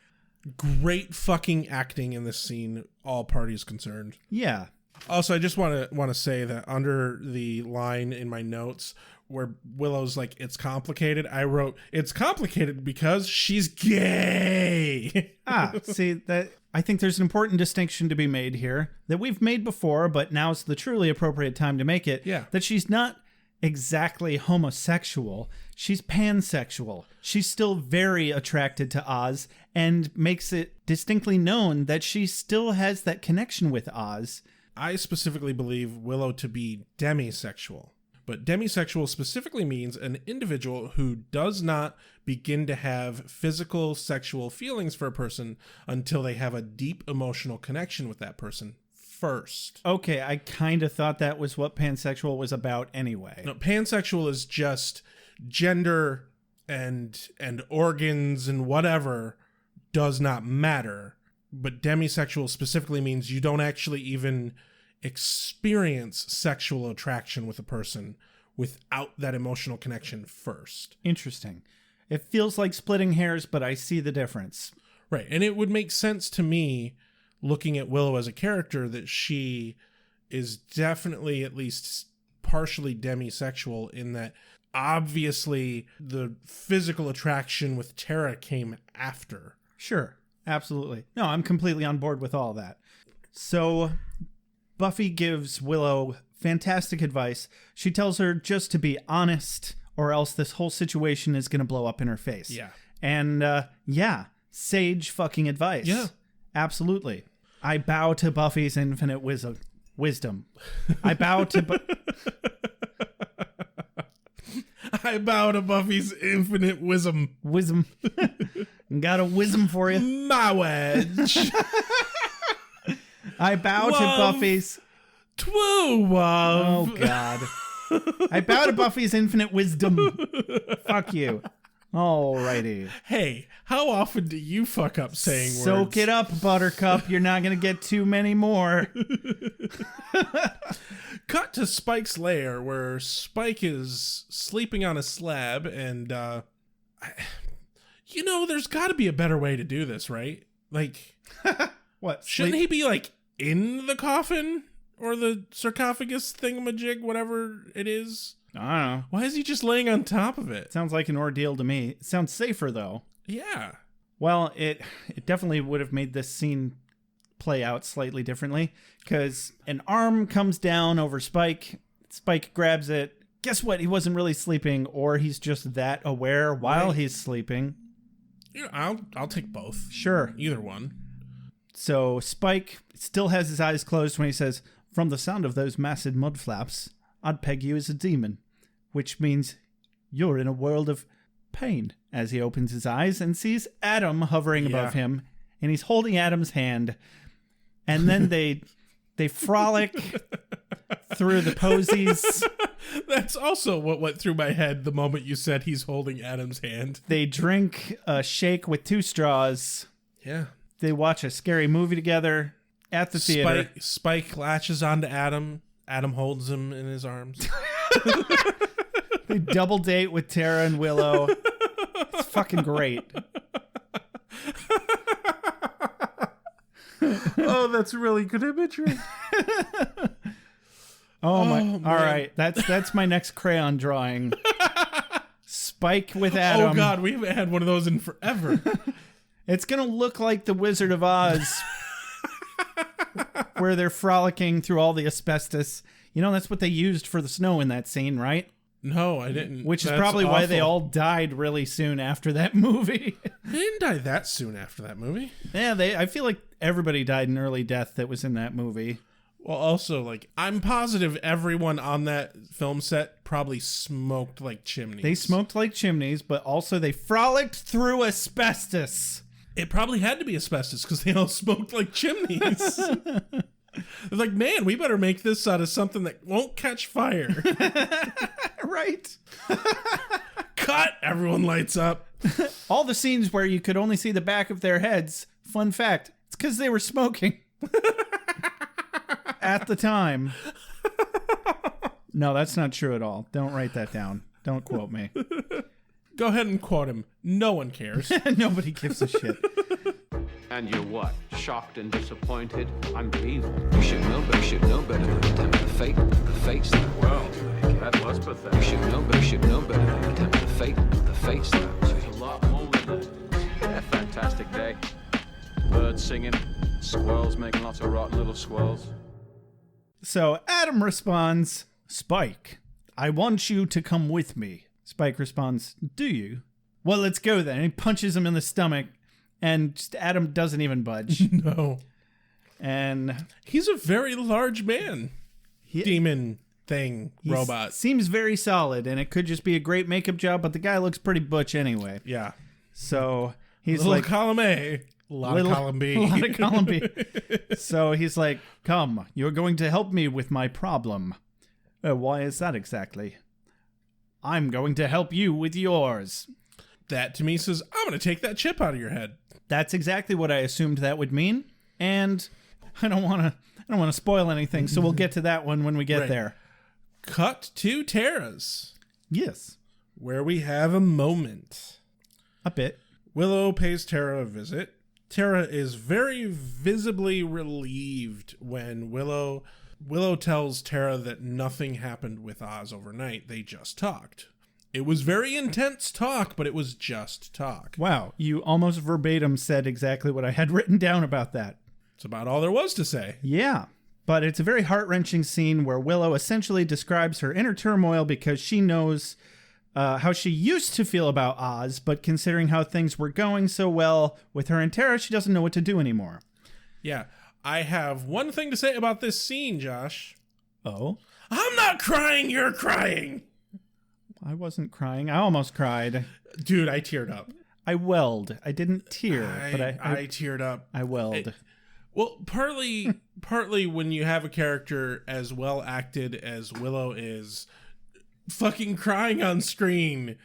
Great fucking acting in this scene, all parties concerned. Yeah. Also, I just want to say that under the line in my notes where Willow's like, it's complicated, I wrote, it's complicated because she's gay. See, that I think there's an important distinction to be made here that we've made before, but now's the truly appropriate time to make it. Yeah. That she's not exactly homosexual. She's pansexual. She's still very attracted to Oz and makes it distinctly known that she still has that connection with Oz. I specifically believe Willow to be demisexual. But demisexual specifically means an individual who does not begin to have physical sexual feelings for a person until they have a deep emotional connection with that person first. Okay, I kind of thought that was what pansexual was about anyway. No, pansexual is just gender and organs and whatever does not matter. But demisexual specifically means you don't actually even experience sexual attraction with a person without that emotional connection first. Interesting. It feels like splitting hairs, but I see the difference. Right. And it would make sense to me, looking at Willow as a character, that she is definitely at least partially demisexual, in that obviously the physical attraction with Tara came after. Sure. Absolutely. No, I'm completely on board with all that. So Buffy gives Willow fantastic advice. She tells her just to be honest, or else this whole situation is going to blow up in her face. Yeah. And sage fucking advice. Yeah. Absolutely. I bow to Buffy's infinite wisdom. I bow to I bow to Buffy's infinite wisdom. Wisdom. Got a wisdom for you. My wedge. I bow to Buffy's... Twoo. Oh, God. I bow to Buffy's infinite wisdom. Fuck you. Alrighty. Hey, how often do you fuck up saying words? Soak it up, Buttercup. You're not going to get too many more. Cut to Spike's lair, where Spike is sleeping on a slab, and, there's got to be a better way to do this, right? Like, What? shouldn't he be, like, in the coffin? Or the sarcophagus thingamajig, whatever it is? I don't know. Why is he just laying on top of it? Sounds like an ordeal to me. It sounds safer, though. Yeah. Well, it definitely would have made this scene play out slightly differently, because an arm comes down over Spike. Spike grabs it. Guess what? He wasn't really sleeping, or he's just that aware while he's sleeping. I'll take both. Sure. Either one. So Spike still has his eyes closed when he says, "From the sound of those massive mud flaps, I'd peg you as a demon," which means you're in a world of pain, as he opens his eyes and sees Adam hovering above him, and he's holding Adam's hand. And then they frolic through the posies. That's also what went through my head the moment you said he's holding Adam's hand. They drink a shake with 2 straws. Yeah. They watch a scary movie together at the theater. Spike latches onto Adam. Adam holds him in his arms. They double date with Tara and Willow. It's fucking great. Oh, that's really good imagery. Oh my! man. All right, that's my next crayon drawing. Spike with Adam. Oh God, we haven't had one of those in forever. It's gonna look like the Wizard of Oz, where they're frolicking through all the asbestos. You know, that's what they used for the snow in that scene, right? No, I didn't. Which is That's probably why they awful. all died really soon after that movie. They didn't die that soon after that movie. Yeah, I feel like everybody died an early death that was in that movie. Well, also, like, I'm positive everyone on that film set probably smoked like chimneys. They smoked like chimneys, but also they frolicked through asbestos. It probably had to be asbestos because they all smoked like chimneys. They're like, man, we better make this out of something that won't catch fire. Right? Cut! Everyone lights up. All the scenes where you could only see the back of their heads, fun fact, it's because they were smoking. At the time. No, that's not true at all. Don't write that down. Don't quote me. Go ahead and quote him. No one cares. Nobody gives a shit. And you're what? Shocked and disappointed? Unbelievable. You should know better. You should know better than to tempt the fates that Well, that was pathetic. You should know better. You should know better than to tempt the fates that There's a lot more than that. A fantastic day. Birds singing, squirrels making lots of rotten little squirrels. So Adam responds, "Spike, I want you to come with me." Spike responds, "Do you? Well, let's go then." And he punches him in the stomach, and just Adam doesn't even budge. No. And He's a very large man. Demon thing, he robot. seems very solid, and it could just be a great makeup job, but the guy looks pretty butch anyway. Yeah. So he's Little like, column A. A lot of column B. A lot of column B. So he's like, come, you're going to help me with my problem. Why is that exactly? I'm going to help you with yours. That to me says, I'm going to take that chip out of your head. That's exactly what I assumed that would mean. And I don't want to spoil anything, so we'll get to that one when we get there. Cut to Tara's. Yes. Where we have a moment. A bit. Willow pays Tara a visit. Tara is very visibly relieved when Willow tells Tara that nothing happened with Oz overnight. They just talked. It was very intense talk, but it was just talk. Wow, you almost verbatim said exactly what I had written down about that. It's about all there was to say. Yeah, but it's a very heart-wrenching scene where Willow essentially describes her inner turmoil because she knows how she used to feel about Oz, but considering how things were going so well with her and Tara, she doesn't know what to do anymore. Yeah, I have one thing to say about this scene, Josh. Oh? I'm not crying, you're crying! I wasn't crying. I almost cried. Dude, I teared up. I welled. I didn't tear, but I teared up. I welled. Well, partly when you have a character as well acted as Willow is, fucking crying on screen,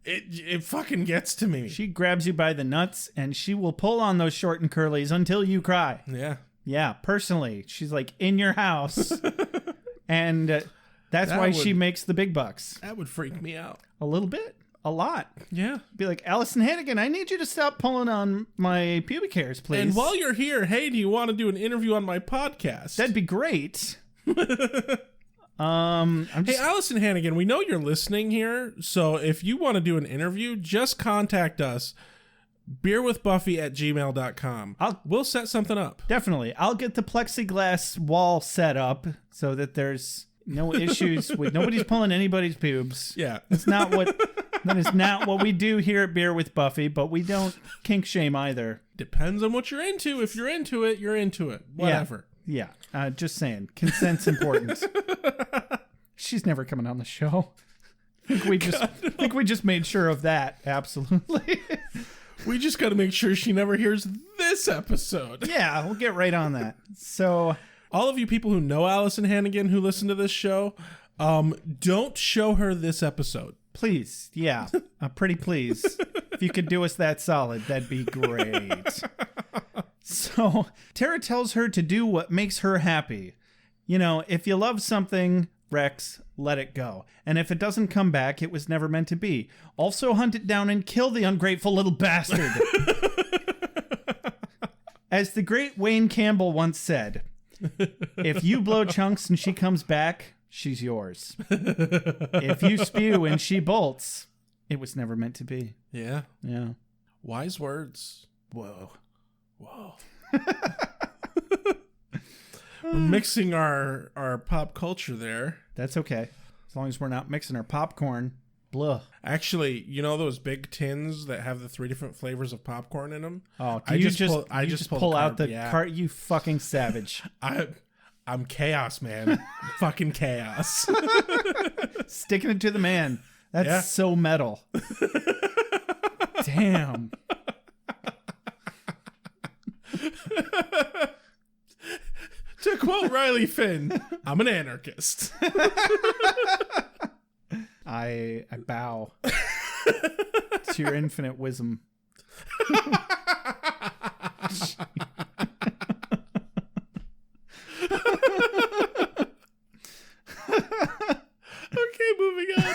it fucking gets to me. She grabs you by the nuts and she will pull on those short and curlies until you cry. Yeah. Yeah, personally. She's like in your house. And that's why she makes the big bucks. That would freak me out. A little bit. A lot. Yeah. Be like, Allison Hannigan, I need you to stop pulling on my pubic hairs, please. And while you're here, hey, do you want to do an interview on my podcast? That'd be great. Hey, Allison Hannigan, we know you're listening here, so if you want to do an interview, just contact us. beerwithbuffy@gmail.com. We'll set something up. Definitely. I'll get the plexiglass wall set up so that there's no issues with nobody's pulling anybody's pubes. Yeah. That is not what we do here at Beer with Buffy, but we don't kink shame either. Depends on what you're into. If you're into it, you're into it. Whatever. Yeah. Just saying. Consent's important. She's never coming on the show. I think we just made sure of that. Absolutely. We just got to make sure she never hears this episode. Yeah, we'll get right on that. So, all of you people who know Allison Hannigan who listen to this show, don't show her this episode. Please, yeah, pretty please. If you could do us that solid, that'd be great. So, Tara tells her to do what makes her happy. You know, if you love something, Rex, let it go. And if it doesn't come back, it was never meant to be. Also hunt it down and kill the ungrateful little bastard. As the great Wayne Campbell once said, if you blow chunks and she comes back, she's yours. If you spew and she bolts, it was never meant to be. Yeah. Yeah. Wise words. Whoa. We're mixing our pop culture there. That's okay. As long as we're not mixing our popcorn. Blah. Actually, you know those big tins that have the 3 different flavors of popcorn in them? Oh, I just pull out the cart, you fucking savage. I'm chaos, man. I'm fucking chaos. Sticking it to the man. That's so metal. Damn. To quote Riley Finn, I'm an anarchist. I bow to your infinite wisdom. Okay, moving on.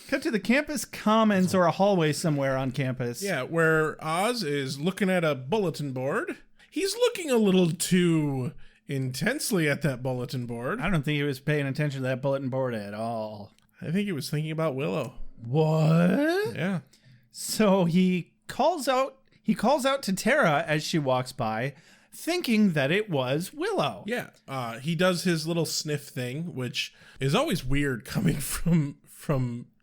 Cut to the campus commons or a hallway somewhere on campus. Yeah, where Oz is looking at a bulletin board. He's looking a little too intensely at that bulletin board. I don't think he was paying attention to that bulletin board at all. I think he was thinking about Willow. What? Yeah. So he calls out to Tara as she walks by, thinking that it was Willow. Yeah. He does his little sniff thing, which is always weird coming from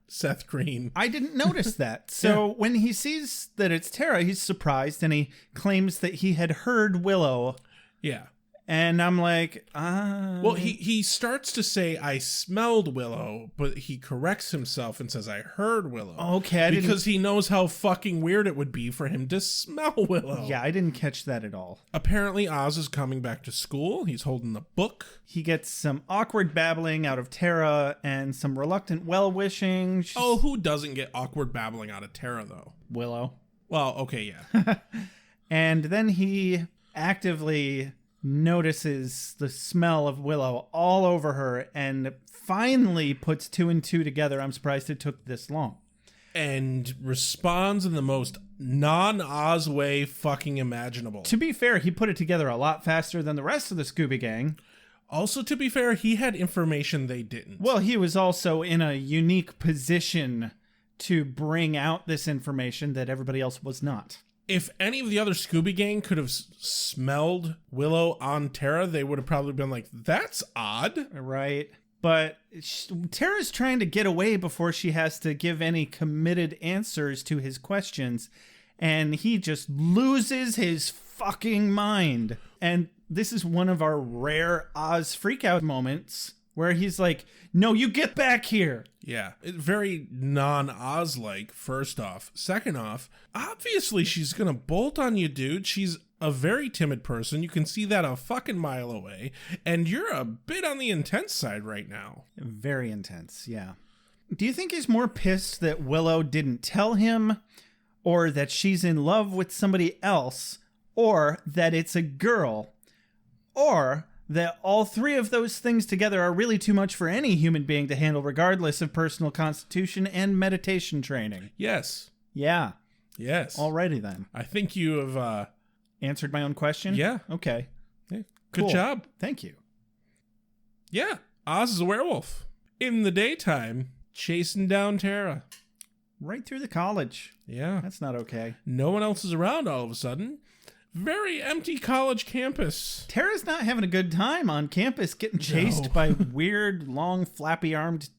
Seth Green. I didn't notice that. So when he sees that it's Tara, he's surprised and he claims that he had heard Willow. Yeah. And I'm like, Well, he starts to say, I smelled Willow, but he corrects himself and says, I heard Willow. Okay, because he knows how fucking weird it would be for him to smell Willow. Yeah, I didn't catch that at all. Apparently, Oz is coming back to school. He's holding the book. He gets some awkward babbling out of Tara and some reluctant well-wishing. Oh, who doesn't get awkward babbling out of Tara, though? Willow. Well, okay, yeah. And then he actively notices the smell of Willow all over her and finally puts 2 and 2 together. I'm surprised it took this long. And responds in the most non-Oz way fucking imaginable. To be fair, he put it together a lot faster than the rest of the Scooby Gang. Also, to be fair, he had information they didn't. Well, he was also in a unique position to bring out this information that everybody else was not. If any of the other Scooby Gang could have smelled Willow on Tara, they would have probably been like, that's odd. Right. But Tara's trying to get away before she has to give any committed answers to his questions. And he just loses his fucking mind. And this is one of our rare Oz freakout moments where he's like, no, you get back here. Yeah, very non-Oz-like, first off. Second off, obviously she's going to bolt on you, dude. She's a very timid person. You can see that a fucking mile away. And you're a bit on the intense side right now. Very intense, yeah. Do you think he's more pissed that Willow didn't tell him, or that she's in love with somebody else, or that it's a girl, or that all 3 of those things together are really too much for any human being to handle, regardless of personal constitution and meditation training? Yes. Yeah. Yes. Alrighty then. I think you have answered my own question? Yeah. Okay. Yeah. Good Cool. job. Thank you. Yeah. Oz is a werewolf. In the daytime, chasing down Tara. Right through the college. Yeah. That's not okay. No one else is around all of a sudden. Very empty college campus. Tara's not having a good time on campus getting chased by weird, long, flappy-armed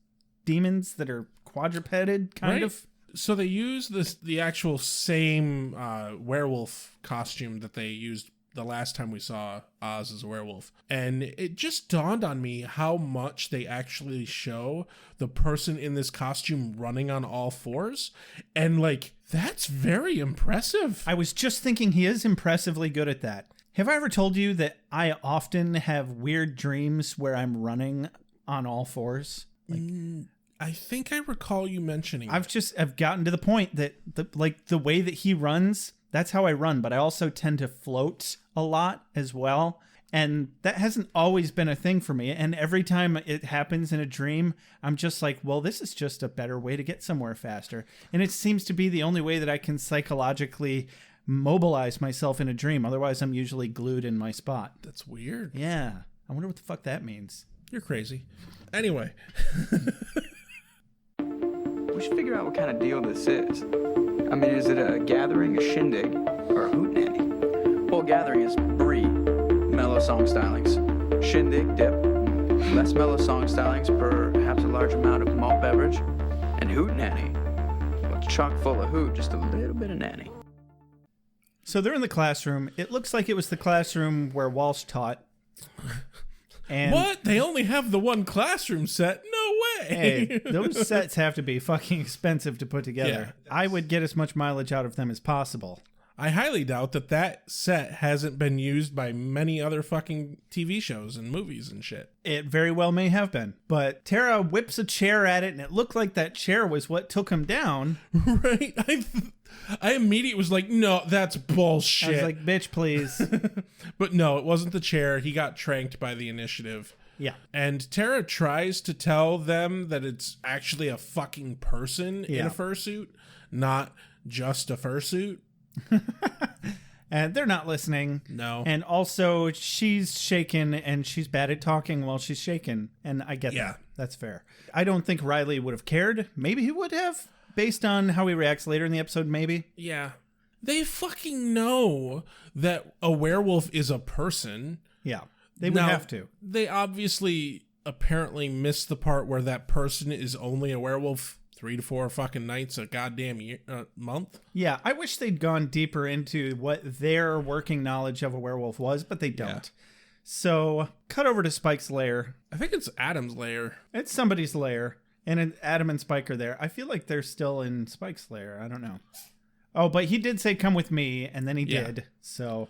demons that are quadrupeded, kind of. So they use the actual same werewolf costume that they used the last time we saw Oz as a werewolf. And it just dawned on me how much they actually show the person in this costume running on all fours. And, like, that's very impressive. I was just thinking he is impressively good at that. Have I ever told you that I often have weird dreams where I'm running on all fours? I think I recall you mentioning I've gotten to the point that the way that he runs, that's how I run, but I also tend to float a lot as well. And that hasn't always been a thing for me. And every time it happens in a dream, I'm just like, well, this is just a better way to get somewhere faster. And it seems to be the only way that I can psychologically mobilize myself in a dream. Otherwise, I'm usually glued in my spot. That's weird. Yeah. I wonder what the fuck that means. You're crazy. Anyway. We should figure out what kind of deal this is. I mean, is it a gathering, a shindig, or a hootenanny? Well, gathering is brie, mellow song stylings. Shindig, dip, less mellow song stylings, perhaps a large amount of malt beverage. And hootenanny, well, it's chock full of hoot, just a little bit of nanny. So they're in the classroom. It looks like it was the classroom where Walsh taught. And what? They only have the one classroom set? No way. Hey, those sets have to be fucking expensive to put together. Yeah. I would get as much mileage out of them as possible. I highly doubt that set hasn't been used by many other fucking TV shows and movies and shit. It very well may have been. But Tara whips a chair at it, and it looked like that chair was what took him down. Right? I immediately was like, no, that's bullshit. I was like, bitch, please. But no, it wasn't the chair. He got tranked by the initiative. Yeah. And Tara tries to tell them that it's actually a fucking person in a fursuit, not just a fursuit. And they're not listening. No. And also, she's shaken, and she's bad at talking while she's shaken. And I get that. That's fair. I don't think Riley would have cared. Maybe he would have, based on how he reacts later in the episode, maybe. Yeah. They fucking know that a werewolf is a person. Yeah. They would have to. They obviously apparently missed the part where that person is only a werewolf 3 to 4 fucking nights a goddamn month. Yeah, I wish they'd gone deeper into what their working knowledge of a werewolf was, but they don't. So, cut over to Spike's lair. I think it's Adam's lair. It's somebody's lair, and Adam and Spike are there. I feel like they're still in Spike's lair. I don't know. Oh, but he did say, come with me, and then he did. So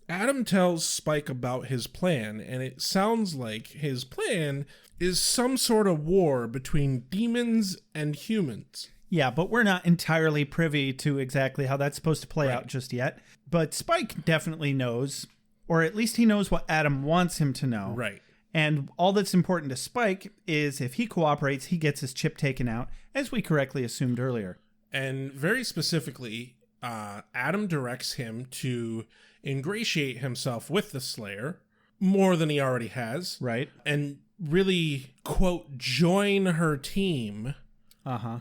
Adam tells Spike about his plan, and it sounds like his plan is some sort of war between demons and humans. Yeah, but we're not entirely privy to exactly how that's supposed to play out just yet. But Spike definitely knows, or at least he knows what Adam wants him to know. Right. And all that's important to Spike is if he cooperates, he gets his chip taken out, as we correctly assumed earlier. And very specifically, Adam directs him to ingratiate himself with the Slayer more than he already has. Right. And really, quote, join her team. Uh-huh.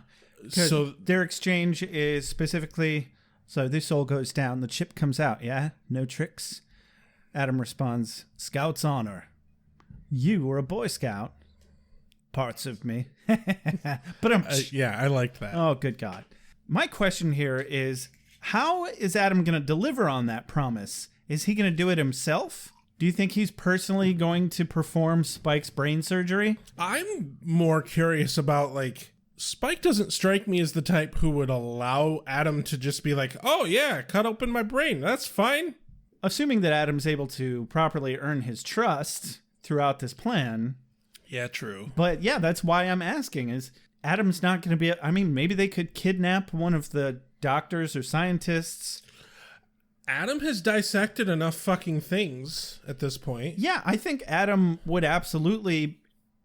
So their exchange is specifically, so this all goes down, the chip comes out, yeah? No tricks? Adam responds, Scout's honor. You were a Boy Scout. Parts of me. But yeah, I liked that. Oh, good God. My question here is, how is Adam going to deliver on that promise? Is he going to do it himself? Do you think he's personally going to perform Spike's brain surgery? I'm more curious about, like, Spike doesn't strike me as the type who would allow Adam to just be like, oh yeah, cut open my brain, that's fine. Assuming that Adam's able to properly earn his trust throughout this plan. Yeah, true. But yeah, that's why I'm asking, is Adam's not going to be, I mean, maybe they could kidnap one of the doctors or scientists. Adam has dissected enough fucking things at this point. Yeah, I think Adam would absolutely,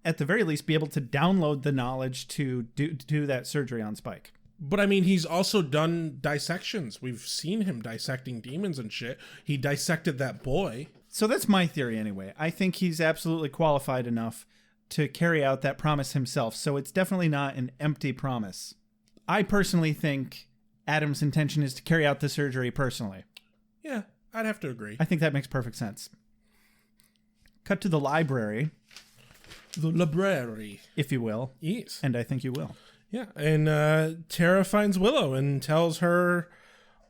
at the very least, be able to download the knowledge to do that surgery on Spike. But I mean, he's also done dissections. We've seen him dissecting demons and shit. He dissected that boy. So that's my theory anyway. I think he's absolutely qualified enough to carry out that promise himself. So it's definitely not an empty promise. I personally think Adam's intention is to carry out the surgery personally. Yeah, I'd have to agree. I think that makes perfect sense. Cut to the library. The library. If you will. Yes. And I think you will. Yeah, and Tara finds Willow and tells her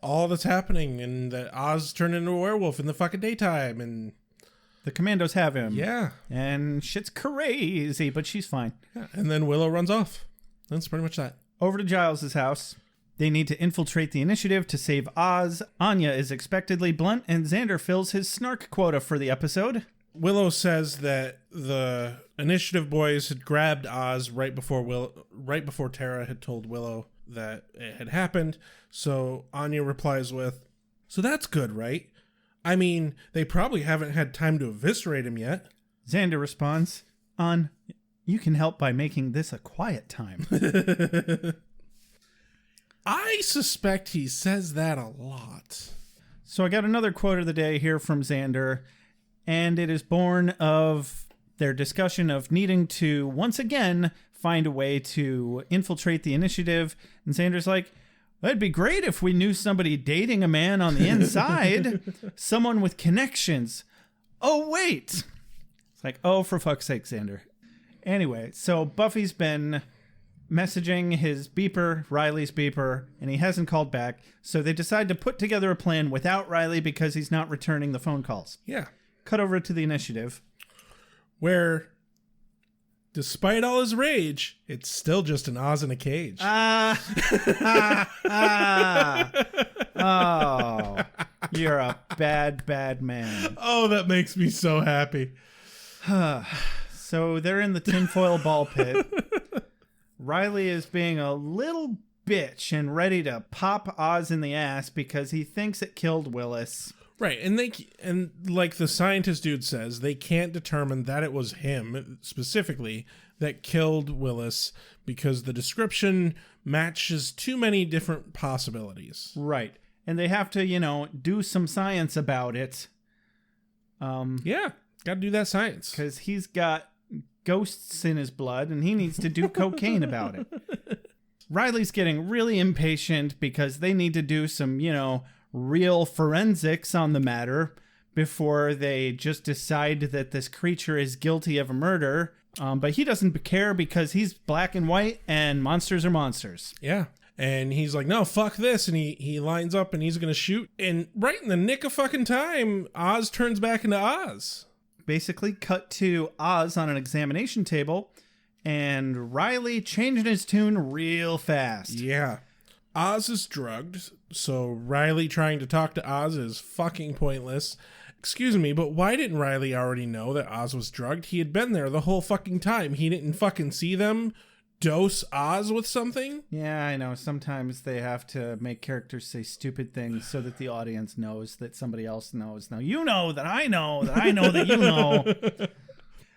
all that's happening and that Oz turned into a werewolf in the fucking daytime and the commandos have him. Yeah. And shit's crazy, but she's fine. Yeah, and then Willow runs off. That's pretty much that. Over to Giles's house. They need to infiltrate the initiative to save Oz. Anya is expectedly blunt, and Xander fills his snark quota for the episode. Willow says that the initiative boys had grabbed Oz right before Tara had told Willow that it had happened. So Anya replies with, so that's good, right? I mean, they probably haven't had time to eviscerate him yet. Xander responds, you can help by making this a quiet time. I suspect he says that a lot. So I got another quote of the day here from Xander, and it is born of their discussion of needing to, once again, find a way to infiltrate the initiative. And Xander's like, that'd be great if we knew somebody dating a man on the inside. Someone with connections. Oh, wait. It's like, oh, for fuck's sake, Xander. Anyway, so Buffy's been messaging his beeper, Riley's beeper, and he hasn't called back. So they decide to put together a plan without Riley because he's not returning the phone calls. Yeah. Cut over to the initiative. Where, despite all his rage, it's still just an Oz in a cage. Oh, you're a bad, bad man. Oh, that makes me so happy. So they're in the tinfoil ball pit. Riley is being a little bitch and ready to pop Oz in the ass because he thinks it killed Willis. Right, and like the scientist dude says, they can't determine that it was him specifically that killed Willis because the description matches too many different possibilities. Right, and they have to, do some science about it. Yeah, got to do that science. Because he's got ghosts in his blood and he needs to do cocaine about it. Riley's getting really impatient because they need to do some, real forensics on the matter before they just decide that this creature is guilty of a murder. But he doesn't care because he's black and white and monsters are monsters. Yeah. And he's like, no, fuck this. And he lines up and he's going to shoot. And right in the nick of fucking time, Oz turns back into Oz. Basically cut to Oz on an examination table and Riley changing his tune real fast. Yeah. Oz is drugged, so Riley trying to talk to Oz is fucking pointless. Excuse me, but why didn't Riley already know that Oz was drugged? He had been there the whole fucking time. He didn't fucking see them dose Oz with something? Yeah, I know. Sometimes they have to make characters say stupid things so that the audience knows that somebody else knows. Now, you know that I know that I know that you know.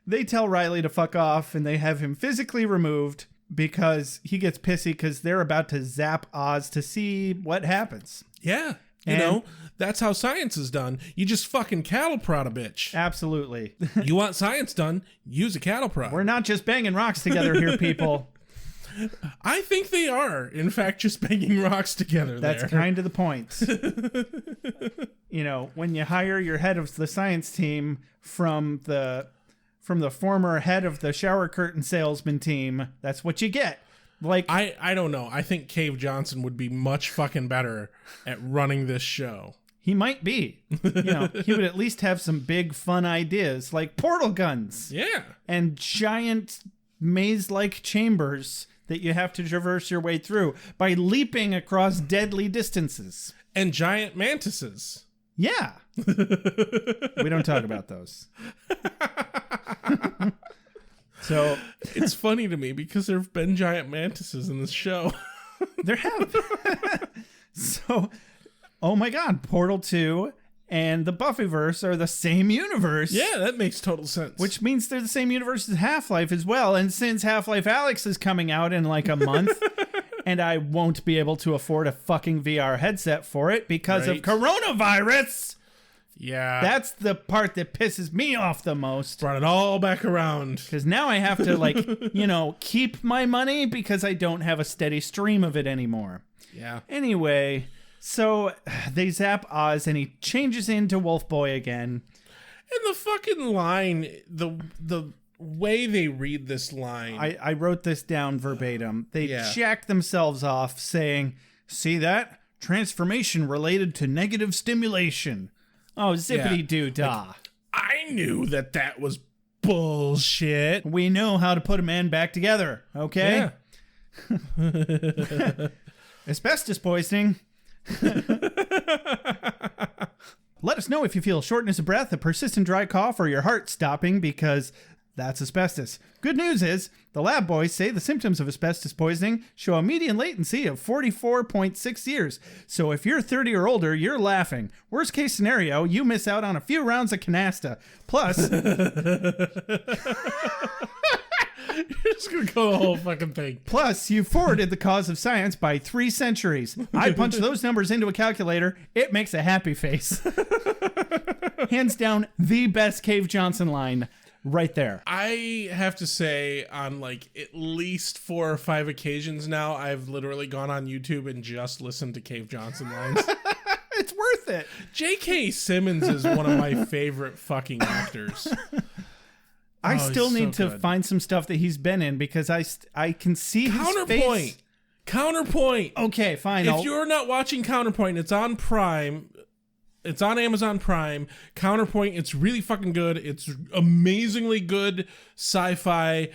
They tell Riley to fuck off, and they have him physically removed because he gets pissy because they're about to zap Oz to see what happens. Yeah. You know, that's how science is done. You just fucking cattle prod a bitch. Absolutely. You want science done, use a cattle prod. We're not just banging rocks together here, people. I think they are, in fact, just banging rocks together. That's kind of the point. You know, when you hire your head of the science team from the former head of the shower curtain salesman team, that's what you get. Like, I don't know. I think Cave Johnson would be much fucking better at running this show. He might be. You know, he would at least have some big fun ideas like portal guns. Yeah. And giant maze-like chambers that you have to traverse your way through by leaping across deadly distances. And giant mantises. Yeah. We don't talk about those. So it's funny to me because there have been giant mantises in this show. There have. So, oh my God, Portal 2 and the Buffyverse are the same universe. Yeah, that makes total sense. Which means they're the same universe as Half-Life as well. And since Half-Life Alyx is coming out in like a month, and I won't be able to afford a fucking VR headset for it because of coronavirus. Yeah. That's the part that pisses me off the most. Brought it all back around. Because now I have to, like, you know, keep my money because I don't have a steady stream of it anymore. Yeah. Anyway, so they zap Oz and he changes into Wolf Boy again. And the fucking line, the way they read this line. I wrote this down verbatim. They jack themselves off saying, see that? Transformation related to negative stimulation. Oh, zippity-doo-dah. Like, I knew that was bullshit. We know how to put a man back together, okay? Yeah. Asbestos poisoning. Let us know if you feel shortness of breath, a persistent dry cough, or your heart stopping because that's asbestos. Good news is, the lab boys say the symptoms of asbestos poisoning show a median latency of 44.6 years. So if you're 30 or older, you're laughing. Worst case scenario, you miss out on a few rounds of canasta. Plus... You're just going to go the whole fucking thing. Plus, you forwarded the cause of science by 3 centuries. I punch those numbers into a calculator. It makes a happy face. Hands down, the best Cave Johnson line right there. I have to say, on like at least 4 or 5 occasions now, I've literally gone on YouTube and just listened to Cave Johnson lines. It's worth it. J.K. Simmons is one of my favorite fucking actors. I still need to find some stuff that he's been in because I can see his face. Counterpoint. Okay, fine. If you're not watching Counterpoint, it's on Prime. It's on Amazon Prime. Counterpoint, it's really fucking good. It's amazingly good sci-fi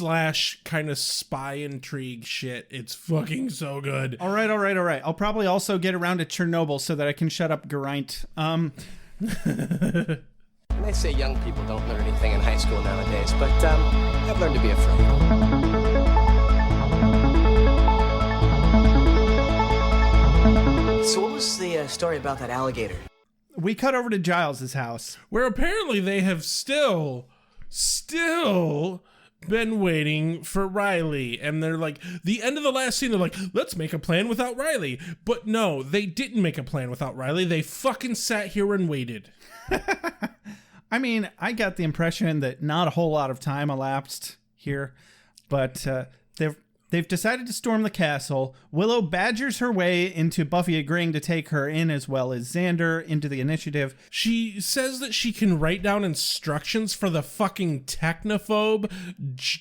/ kind of spy intrigue shit. It's fucking so good. All right. I'll probably also get around to Chernobyl so that I can shut up Geraint. They say young people don't learn anything in high school nowadays, but I've learned to be afraid. So what was the story about that alligator? We cut over to Giles's house, where apparently they have still been waiting for Riley, and they're like, the end of the last scene, they're like, let's make a plan without Riley. But no, they didn't make a plan without Riley. They fucking sat here and waited. I mean, I got the impression that not a whole lot of time elapsed here, but they've decided to storm the castle. Willow badgers her way into Buffy agreeing to take her in, as well as Xander into the initiative. She says that she can write down instructions for the fucking technophobe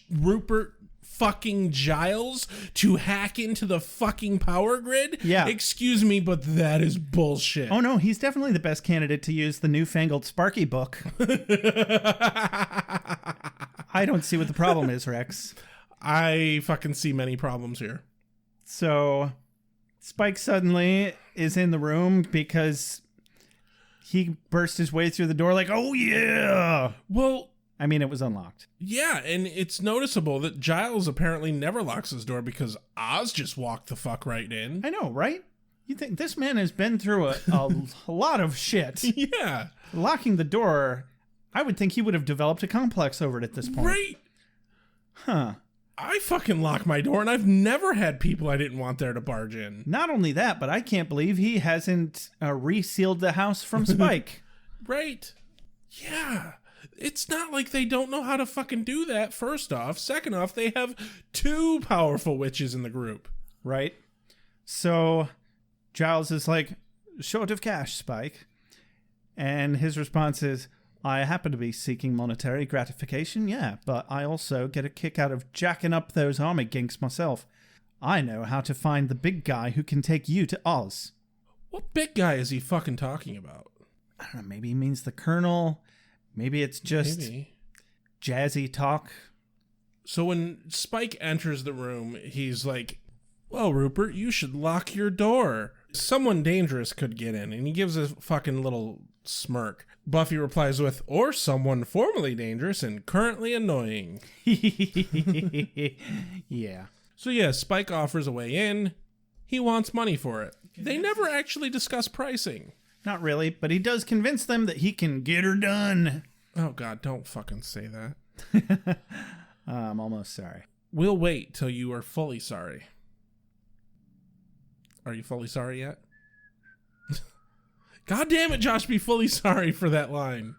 Rupert fucking Giles to hack into the fucking power grid? Yeah. Excuse me, but that is bullshit. Oh no, he's definitely the best candidate to use the newfangled Sparky book. I don't see what the problem is, Rex. I fucking see many problems here. So Spike suddenly is in the room because he burst his way through the door like, oh yeah. Well, I mean, it was unlocked. yeah, and it's noticeable that Giles apparently never locks his door because Oz just walked the fuck right in. I know, right? You think this man has been through a lot of shit. Yeah. Locking the door, I would think he would have developed a complex over it at this point. Right. Huh. I fucking lock my door, and I've never had people I didn't want there to barge in. Not only that, but I can't believe he hasn't resealed the house from Spike. Right. Yeah. It's not like they don't know how to fucking do that, first off. Second off, they have 2 powerful witches in the group. Right? So Giles is like, short of cash, Spike. And his response is, I happen to be seeking monetary gratification, yeah, but I also get a kick out of jacking up those army ginks myself. I know how to find the big guy who can take you to Oz. What big guy is he fucking talking about? I don't know, maybe he means the Colonel. Maybe it's just jazzy talk. So when Spike enters the room, he's like, well, Rupert, you should lock your door. Someone dangerous could get in, and he gives a fucking little smirk. Buffy replies with, or someone formerly dangerous and currently annoying. Yeah. So yeah, Spike offers a way in. He wants money for it. They never actually discuss pricing. Not really, but he does convince them that he can get her done. Oh God, don't fucking say that. I'm almost sorry. We'll wait till you are fully sorry. Are you fully sorry yet? God damn it, Josh, be fully sorry for that line.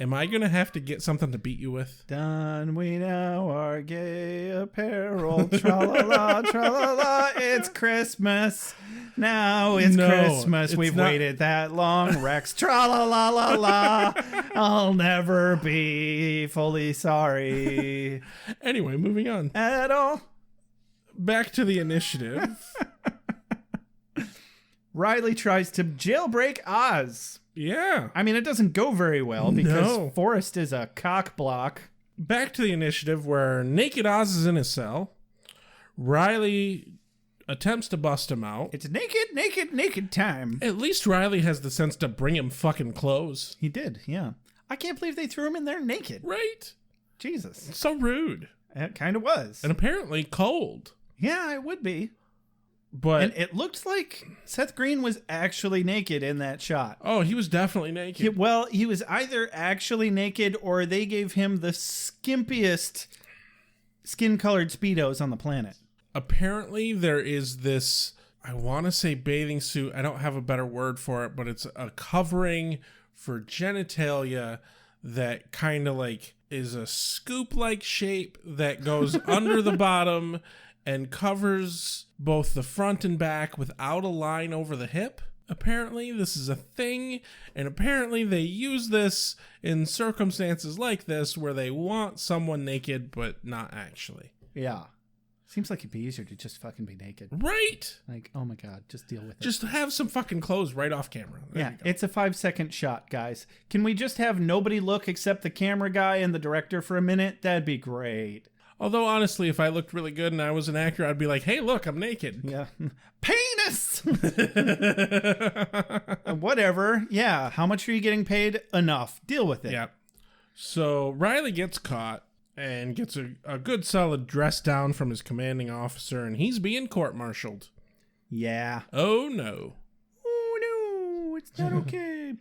Am I going to have to get something to beat you with? Done we now our gay apparel, tra-la-la, tra-la-la, it's Christmas. Now it's Christmas, we've waited that long, Rex, tra-la-la-la-la, I'll never be fully sorry. Anyway, moving on. At all. Back to the initiative. Riley tries to jailbreak Oz. Yeah. I mean, it doesn't go very well because Forrest is a cock block. Back to the initiative where Naked Oz is in his cell. Riley attempts to bust him out. It's naked time. At least Riley has the sense to bring him fucking clothes. He did, yeah. I can't believe they threw him in there naked. Right? Jesus. So rude. It kind of was. And apparently cold. Yeah, it would be. But and it looked like Seth Green was actually naked in that shot. Oh, he was definitely naked. He was either actually naked or they gave him the skimpiest skin-colored Speedos on the planet. Apparently there is this, I want to say bathing suit. I don't have a better word for it, but it's a covering for genitalia that kind of like is a scoop-like shape that goes under the bottom and covers both the front and back without a line over the hip. Apparently, this is a thing, and apparently they use this in circumstances like this where they want someone naked, but not actually. Yeah. Seems like it'd be easier to just fucking be naked. Right? Like, oh my God, just deal with it. Just have some fucking clothes right off camera. Yeah, it's a 5-second shot, guys. Can we just have nobody look except the camera guy and the director for a minute? That'd be great. Although, honestly, if I looked really good and I was an actor, I'd be like, hey, look, I'm naked. Yeah. Penis! Whatever. Yeah. How much are you getting paid? Enough. Deal with it. Yeah. So Riley gets caught and gets a good solid dress down from his commanding officer, and he's being court-martialed. Yeah. Oh, no. Oh, no. It's not okay.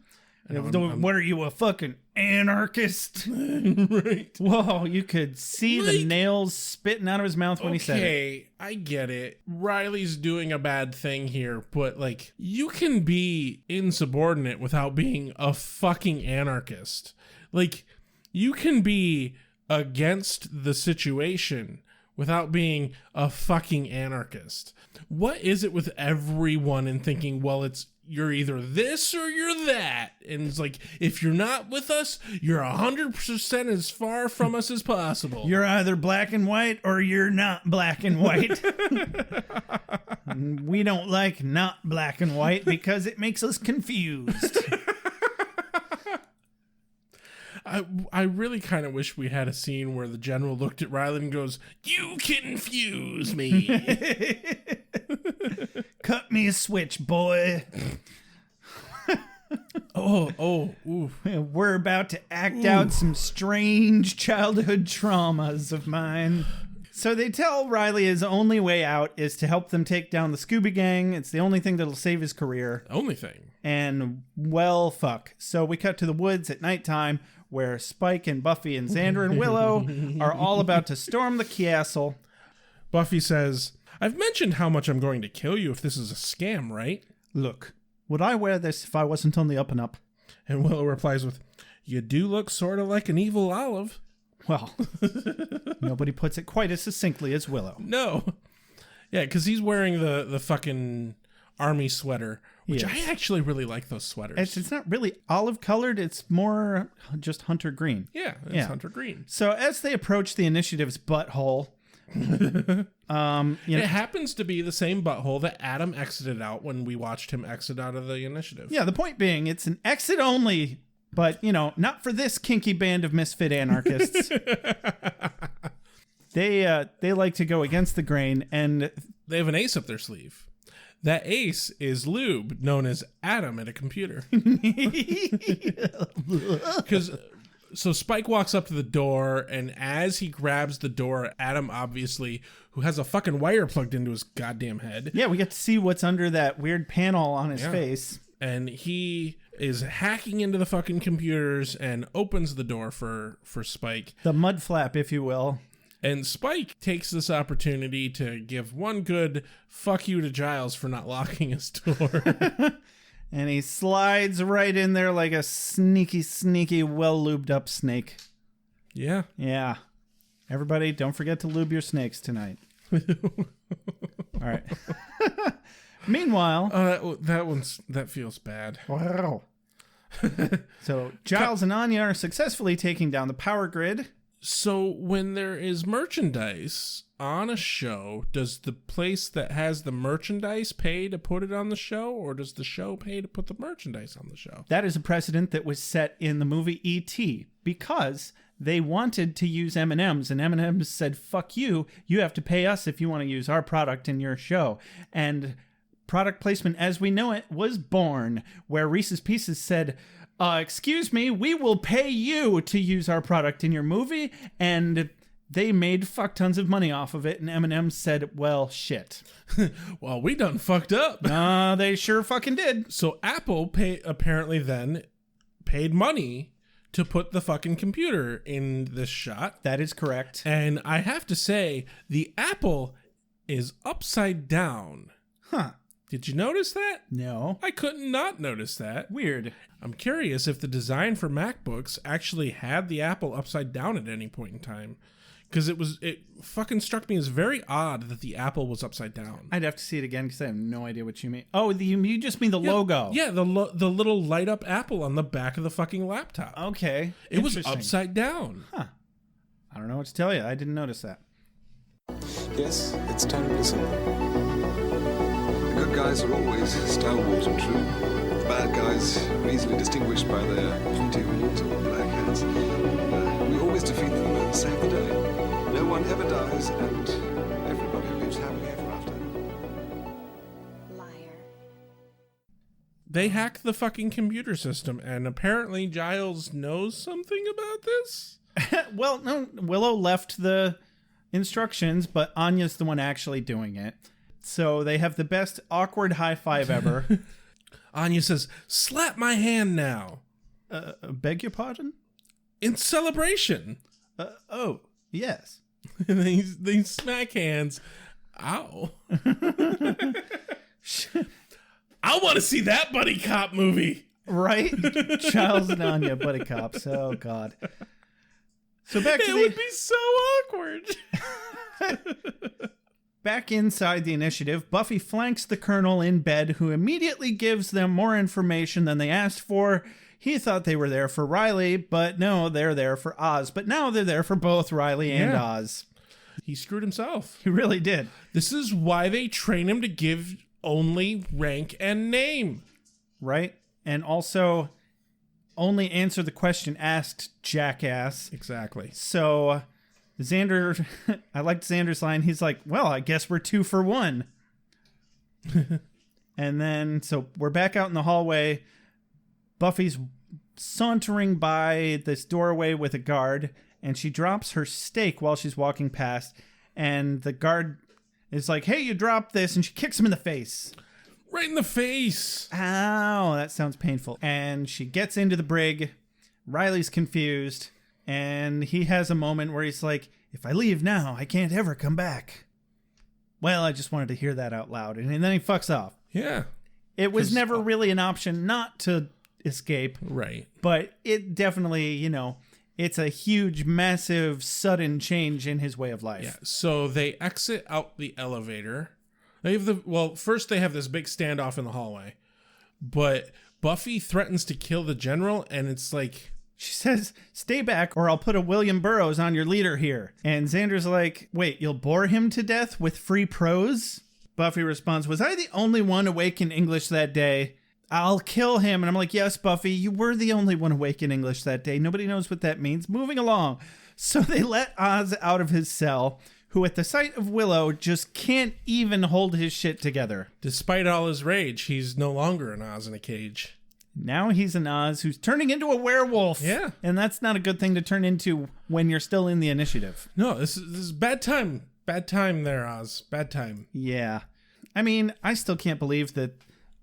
What are you, a fucking anarchist? Right. Whoa, you could see the nails spitting out of his mouth when he said it. Okay, I get it. Riley's doing a bad thing here, but like, you can be insubordinate without being a fucking anarchist. Like, you can be against the situation without being a fucking anarchist. What is it with everyone and thinking, well, it's you're either this or you're that. And it's like, if you're not with us, you're 100% as far from us as possible. You're either black and white or you're not black and white. We don't like not black and white because it makes us confused. I really kind of wish we had a scene where the general looked at Riley and goes, "You confuse me." Cut me a switch, boy. Ooh. We're about to act out some strange childhood traumas of mine. So they tell Riley his only way out is to help them take down the Scooby Gang. It's the only thing that'll save his career. Only thing. And, well, fuck. So we cut to the woods at nighttime where Spike and Buffy and Xander and Willow are all about to storm the castle. Buffy says, "I've mentioned how much I'm going to kill you if this is a scam, right?" Look, would I wear this if I wasn't on the up and up? And Willow replies with, "You do look sort of like an evil olive." Well, nobody puts it quite as succinctly as Willow. No. Yeah, because he's wearing the fucking army sweater, which Yes. I actually really like those sweaters. It's not really olive colored. It's more just hunter green. Yeah, it's hunter green. So as they approach the initiative's butthole, It happens to be the same butthole that Adam exited out when we watched him exit out of the initiative. Yeah, the point being, it's an exit only, but, not for this kinky band of misfit anarchists. They like to go against the grain, and they have an ace up their sleeve. That ace is lube, known as Adam at a computer. So Spike walks up to the door, and as he grabs the door, Adam, obviously, who has a fucking wire plugged into his goddamn head. Yeah, we get to see what's under that weird panel on his face. And he is hacking into the fucking computers and opens the door for Spike. The mud flap, if you will. And Spike takes this opportunity to give one good fuck you to Giles for not locking his door. And he slides right in there like a sneaky, sneaky, well-lubed up snake. Yeah. Yeah. Everybody, don't forget to lube your snakes tonight. All right. Meanwhile... that feels bad. Wow. So Giles and Anya are successfully taking down the power grid. So when there is merchandise on a show, does the place that has the merchandise pay to put it on the show, or does the show pay to put the merchandise on the show? That is a precedent that was set in the movie E.T. because they wanted to use M&Ms, and M&Ms said, "Fuck you, you have to pay us if you want to use our product in your show." And product placement as we know it was born, where Reese's Pieces said, "Excuse me, we will pay you to use our product in your movie," and they made fuck tons of money off of it, and M&M said, "Well, shit." Well, we done fucked up. They sure fucking did. So Apple apparently then paid money to put the fucking computer in this shot. That is correct. And I have to say, the Apple is upside down. Huh. Did you notice that? No. I couldn't not notice that. Weird. I'm curious if the design for MacBooks actually had the Apple upside down at any point in time. Because it fucking struck me as very odd that the Apple was upside down. I'd have to see it again because I have no idea what you mean. Oh, you just mean the logo. Yeah, the little light up Apple on the back of the fucking laptop. Okay. It was upside down. Huh. I don't know what to tell you. I didn't notice that. Yes, it's terribly simple. The good guys are always stalwart and true. The bad guys are easily distinguished by their pointy horns or black hats. We always defeat them and save the day. No one ever dies, and everybody lives happily ever after. Liar. They hacked the fucking computer system, and apparently Giles knows something about this? Well, no, Willow left the instructions, but Anya's the one actually doing it. So they have the best awkward high five ever. Anya says, "Slap my hand now." Beg your pardon? In celebration. Oh, yes. And they smack hands. Ow. I want to see that buddy cop movie. Right? Giles and Anya, buddy cops. Oh, God. So back to It would be so awkward. Back inside the initiative, Buffy flanks the Colonel in bed, who immediately gives them more information than they asked for. He thought they were there for Riley, but no, they're there for Oz. But now they're there for both Riley and Oz. He screwed himself. He really did. This is why they train him to give only rank and name. Right? And also only answer the question asked, jackass. Exactly. So Xander, I liked Xander's line. He's like, well, I guess we're 2 for 1. And then, so we're back out in the hallway. Buffy's sauntering by this doorway with a guard, and she drops her steak while she's walking past. And the guard is like, hey, you dropped this. And she kicks him in the face. Right in the face. Ow, that sounds painful. And she gets into the brig. Riley's confused. And he has a moment where he's like, if I leave now, I can't ever come back. Well, I just wanted to hear that out loud. And then he fucks off. Yeah. It was never really an option not to escape. Right. But it definitely, you know, it's a huge, massive, sudden change in his way of life. Yeah. So they exit out the elevator. They have first they have this big standoff in the hallway. But Buffy threatens to kill the general, and it's like, she says, stay back or I'll put a William Burroughs on your leader here. And Xander's like, wait, you'll bore him to death with free prose? Buffy responds, was I the only one awake in English that day? I'll kill him. And I'm like, yes, Buffy, you were the only one awake in English that day. Nobody knows what that means. Moving along. So they let Oz out of his cell, who at the sight of Willow just can't even hold his shit together. Despite all his rage, he's no longer an Oz in a cage. Now he's an Oz who's turning into a werewolf. Yeah. And that's not a good thing to turn into when you're still in the initiative. No, this is bad time. Bad time there, Oz. Bad time. Yeah. I mean, I still can't believe that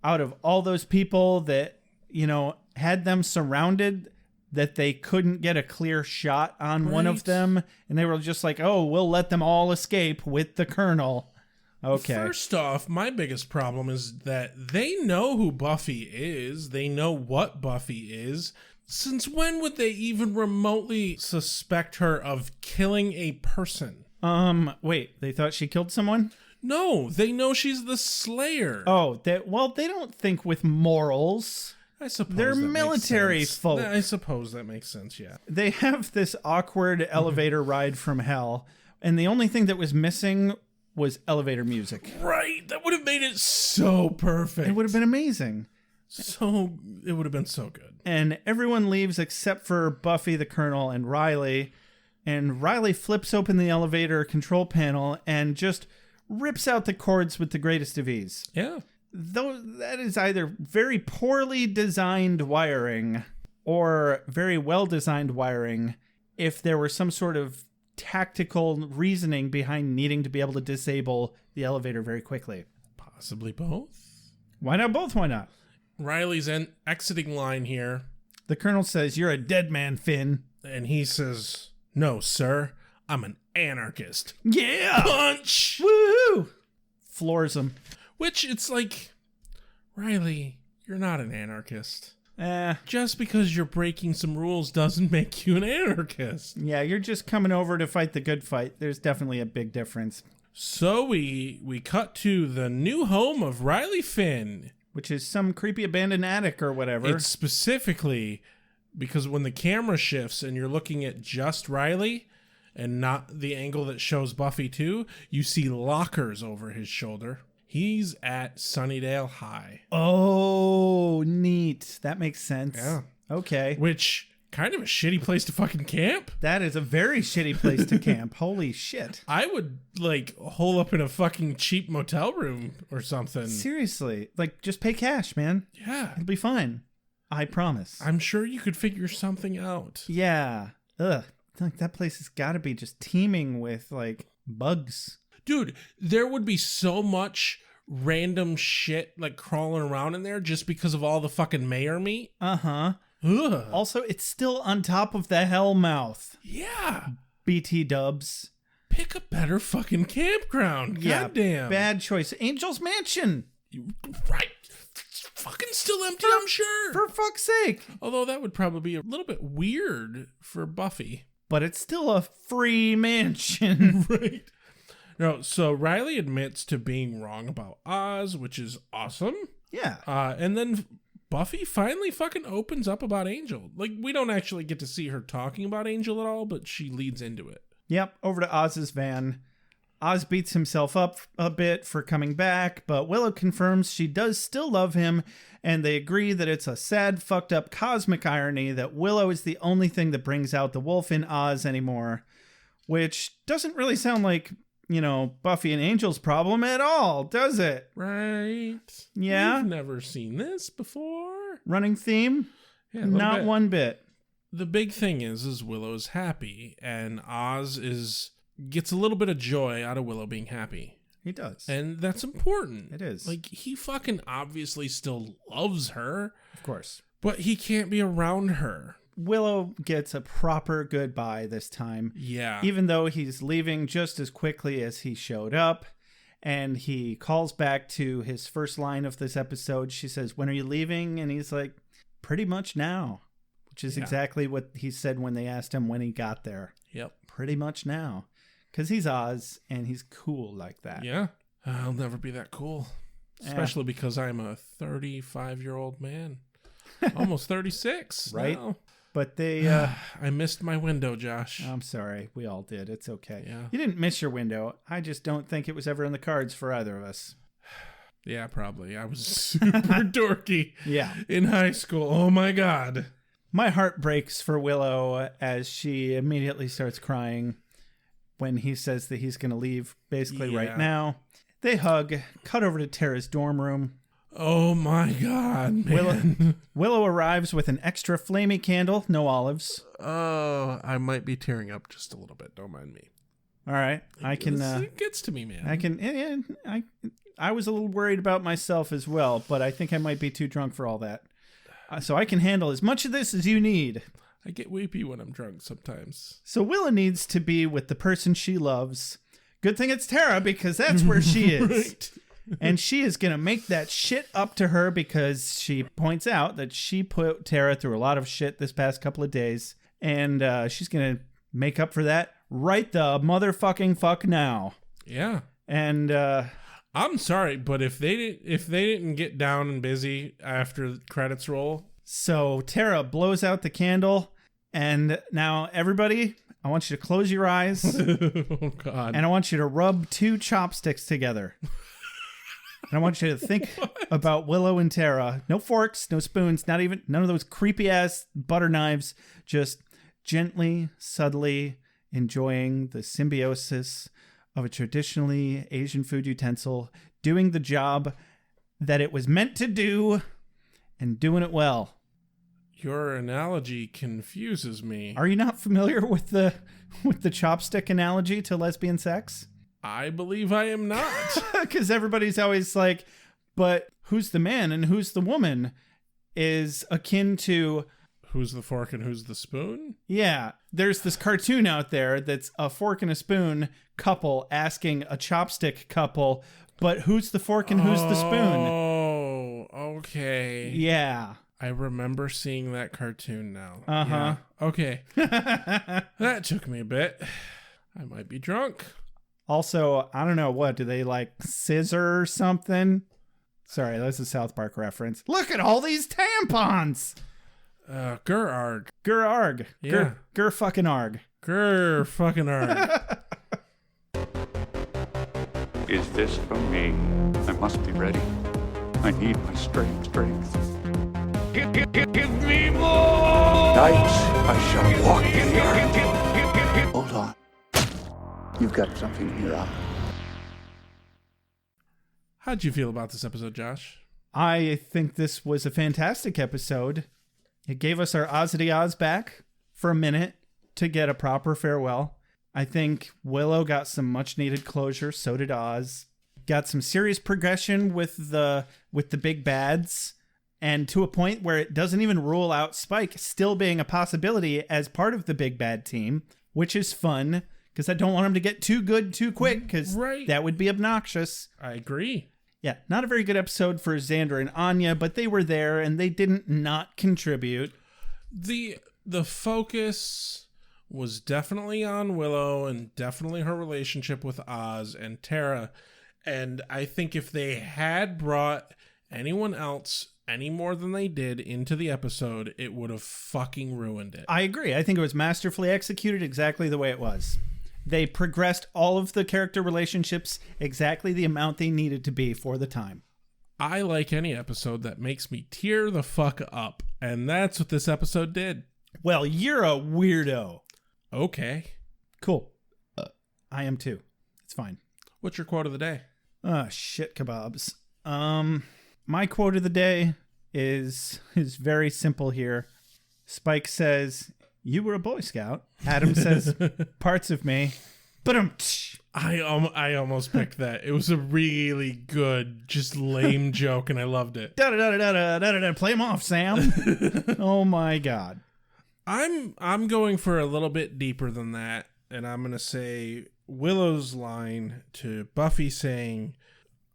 out of all those people that, you know, had them surrounded, that they couldn't get a clear shot on one of them. And they were just like, oh, we'll let them all escape with the Colonel. Okay. First off, my biggest problem is that they know who Buffy is. They know what Buffy is. Since when would they even remotely suspect her of killing a person? Wait, they thought she killed someone? No, they know she's the Slayer. Oh, they don't think with morals. I suppose they're that military makes sense. folk. I suppose that makes sense, yeah. They have this awkward elevator ride from hell, and the only thing that was missing was elevator music. Right, that would have made it so perfect. It would have been amazing. It would have been so good. And everyone leaves except for Buffy, the Colonel, and Riley. And Riley flips open the elevator control panel and just rips out the cords with the greatest of ease. Yeah. Though that is either very poorly designed wiring or very well designed wiring, if there were some sort of tactical reasoning behind needing to be able to disable the elevator very quickly. Possibly both. Why not both? Why not? Riley's exiting line here. The Colonel says, you're a dead man, Finn. And he says, no, sir, I'm an anarchist. Yeah! Punch! Woo! Floors him. Which, it's like, Riley, you're not an anarchist. Eh. Just because you're breaking some rules doesn't make you an anarchist. Yeah, you're just coming over to fight the good fight. There's definitely a big difference. So we cut to the new home of Riley Finn. Which is some creepy abandoned attic or whatever. It's specifically because when the camera shifts and you're looking at just Riley and not the angle that shows Buffy too, you see lockers over his shoulder. He's at Sunnydale High. Oh, neat. That makes sense. Yeah. Okay. Which, kind of a shitty place to fucking camp. That is a very shitty place to camp. Holy shit. I would, hole up in a fucking cheap motel room or something. Seriously. Just pay cash, man. Yeah. It'll be fine. I promise. I'm sure you could figure something out. Yeah. Ugh. That place has got to be just teeming with, bugs. Dude, there would be so much random shit crawling around in there just because of all the fucking mayor meat. Uh-huh. Ugh. Also, it's still on top of the hell mouth. Yeah. BT dubs. Pick a better fucking campground. Goddamn. Bad choice. Angel's Mansion. Right. It's fucking still empty, I'm sure. For fuck's sake. Although that would probably be a little bit weird for Buffy. But it's still a free mansion. Right. No, so Riley admits to being wrong about Oz, which is awesome. Yeah. And then Buffy finally fucking opens up about Angel. Like, we don't actually get to see her talking about Angel at all, but she leads into it. Yep, over to Oz's van. Oz beats himself up a bit for coming back, but Willow confirms she does still love him, and they agree that it's a sad, fucked up cosmic irony that Willow is the only thing that brings out the wolf in Oz anymore, which doesn't really sound like, Buffy and Angel's problem at all, does it? Right. Yeah? We've never seen this before. Running theme? Yeah, not one bit. The big thing is Willow's happy, and Oz gets a little bit of joy out of Willow being happy. He does. And that's important. It is. Like, he fucking obviously still loves her. Of course. But he can't be around her. Willow gets a proper goodbye this time. Yeah. Even though he's leaving just as quickly as he showed up. And he calls back to his first line of this episode. She says, "When are you leaving?" And he's like, "Pretty much now." Which is exactly what he said when they asked him when he got there. Yep. Pretty much now. Because he's Oz, and he's cool like that. Yeah. I'll never be that cool. Especially because I'm a 35-year-old man. Almost 36. Right? Now. But they... I missed my window, Josh. I'm sorry. We all did. It's okay. Yeah. You didn't miss your window. I just don't think it was ever in the cards for either of us. Yeah, probably. I was super dorky in high school. Oh, my God. My heart breaks for Willow as she immediately starts crying when he says that he's going to leave basically right now. They hug, cut over to Tara's dorm room. Oh my God, man. Willow arrives with an extra flamey candle, no olives. Oh, I might be tearing up just a little bit. Don't mind me. All right. It gets to me, man. I was a little worried about myself as well, but I think I might be too drunk for all that. So I can handle as much of this as you need. I get weepy when I'm drunk sometimes. So Willow needs to be with the person she loves. Good thing it's Tara, because that's where she is. Right. And she is going to make that shit up to her because she points out that she put Tara through a lot of shit this past couple of days. And she's going to make up for that right the motherfucking fuck now. Yeah. And I'm sorry, but if they didn't get down and busy after the credits roll. So Tara blows out the candle. And now everybody, I want you to close your eyes. Oh, God. And I want you to rub 2 chopsticks together. And I want you to think about Willow and Tara. No forks, no spoons, none of those creepy ass butter knives. Just gently, subtly enjoying the symbiosis of a traditionally Asian food utensil, doing the job that it was meant to do and doing it well. Your analogy confuses me. Are you not familiar with the chopstick analogy to lesbian sex? I believe I am not. Because everybody's always like, but who's the man and who's the woman is akin to... Who's the fork and who's the spoon? Yeah. There's this cartoon out there that's a fork and a spoon couple asking a chopstick couple, but who's the fork and who's the spoon? Oh, okay. Yeah. I remember seeing that cartoon now. Uh-huh. Yeah. Okay. That took me a bit. I might be drunk. Also, I don't know, what, do they like scissor or something? Sorry, that's a South Park reference. Look at all these tampons! Gur arg. Gur arg. Yeah. Gur fucking arg. Gur fucking arg. Is this for me? I must be ready. I need my strength. Give me more! Night, I shall walk in the earth. Hold on. You've got something in your eye. How'd you feel about this episode, Josh? I think this was a fantastic episode. It gave us our Ozzy Oz back for a minute to get a proper farewell. I think Willow got some much needed closure. So did Oz. Got some serious progression with the big bads, and to a point where it doesn't even rule out Spike still being a possibility as part of the big bad team, which is fun because I don't want him to get too good too quick because that would be obnoxious. I agree. Yeah, not a very good episode for Xander and Anya, but they were there and they didn't not contribute. The focus was definitely on Willow and definitely her relationship with Oz and Tara. And I think if they had brought anyone else any more than they did into the episode, it would have fucking ruined it. I agree. I think it was masterfully executed exactly the way it was. They progressed all of the character relationships exactly the amount they needed to be for the time. I like any episode that makes me tear the fuck up, and that's what this episode did. Well, you're a weirdo. Okay. Cool. I am too. It's fine. What's your quote of the day? Shit kebabs. My quote of the day is very simple here. Spike says, "You were a Boy Scout." Adam says, "Parts of me." But I almost picked that. It was a really good, just lame joke, and I loved it. Play him off, Sam. Oh my God. I'm going for a little bit deeper than that, and I'm gonna say Willow's line to Buffy saying,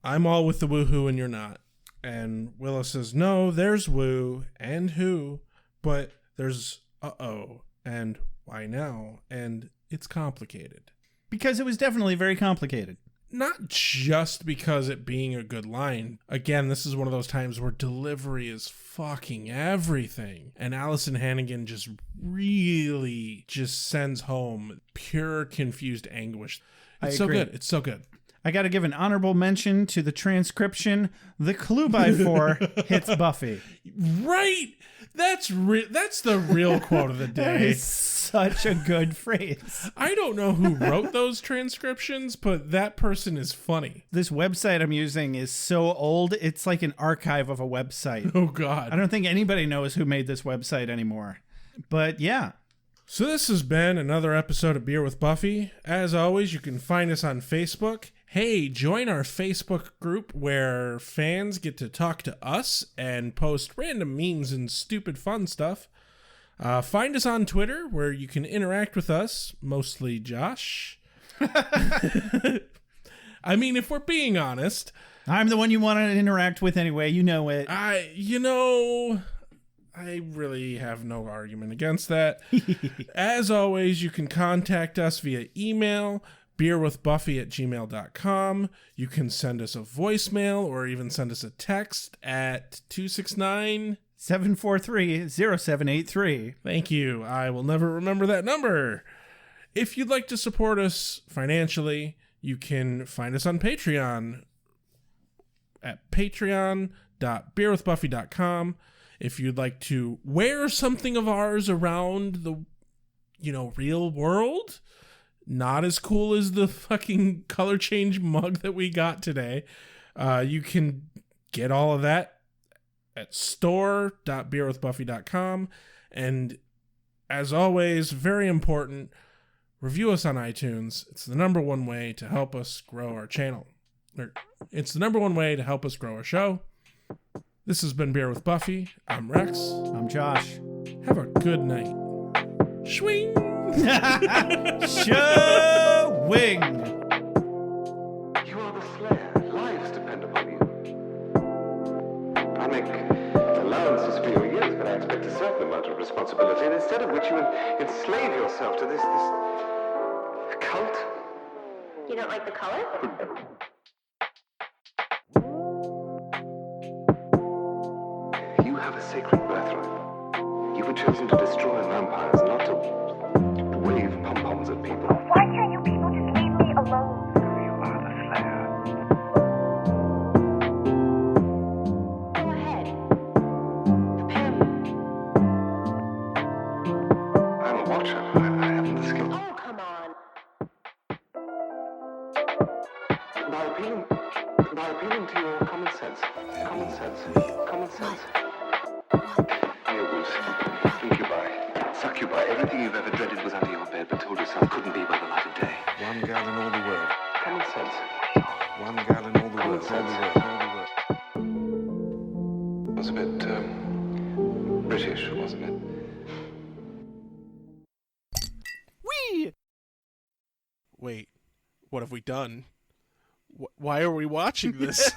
"I'm all with the woohoo and you're not." And Willow says, "No, there's woo and who, but there's uh-oh and why now, and it's complicated." Because it was definitely very complicated. Not just because it being a good line. Again, this is one of those times where delivery is fucking everything. And Allison Hannigan just really just sends home pure confused anguish. It's so good. It's so good. I got to give an honorable mention to the transcription. The clue by 4 hits Buffy. Right. That's the real quote of the day. That is such a good phrase. I don't know who wrote those transcriptions, but that person is funny. This website I'm using is so old, it's like an archive of a website. Oh, God. I don't think anybody knows who made this website anymore. But yeah. So this has been another episode of Beer with Buffy. As always, you can find us on Facebook. Hey, join our Facebook group where fans get to talk to us and post random memes and stupid fun stuff. Find us on Twitter where you can interact with us, mostly Josh. I mean, if we're being honest. I'm the one you want to interact with anyway, you know it. I really have no argument against that. As always, you can contact us via email, beerwithbuffy@gmail.com. You can send us a voicemail or even send us a text at 269-743-0783. Thank you. I will never remember that number. If you'd like to support us financially, you can find us on Patreon at patreon.beerwithbuffy.com. If you'd like to wear something of ours around the, real world, not as cool as the fucking color change mug that we got today, you can get all of that at store.beerwithbuffy.com. And as always, very important, review us on iTunes. It's the number one way to help us grow our channel. It's the number one way to help us grow our show. This has been Beer with Buffy. I'm Rex. I'm Josh. Have a good night. Swing! Showing! You are the Slayer. Lives depend upon you. I make allowances for your years, but I expect a certain amount of responsibility, and instead of which you enslave yourself to this cult. You don't like the color? You have a sacred birthright. You were chosen to destroy vampires, not to wave pom-poms at people. Why can't you people just leave me alone? You are the Slayer. Go ahead. Prepare me. I'm a watcher. I haven't the skill. Oh, come on. By appealing to your common sense. Succubi. Everything you've ever dreaded was under your bed, but told yourself couldn't be by the light of day. One gal in all the world. Common sense. One gal in all the world. It was a bit, British, wasn't it? Whee! Wait, what have we done? Why are we watching this?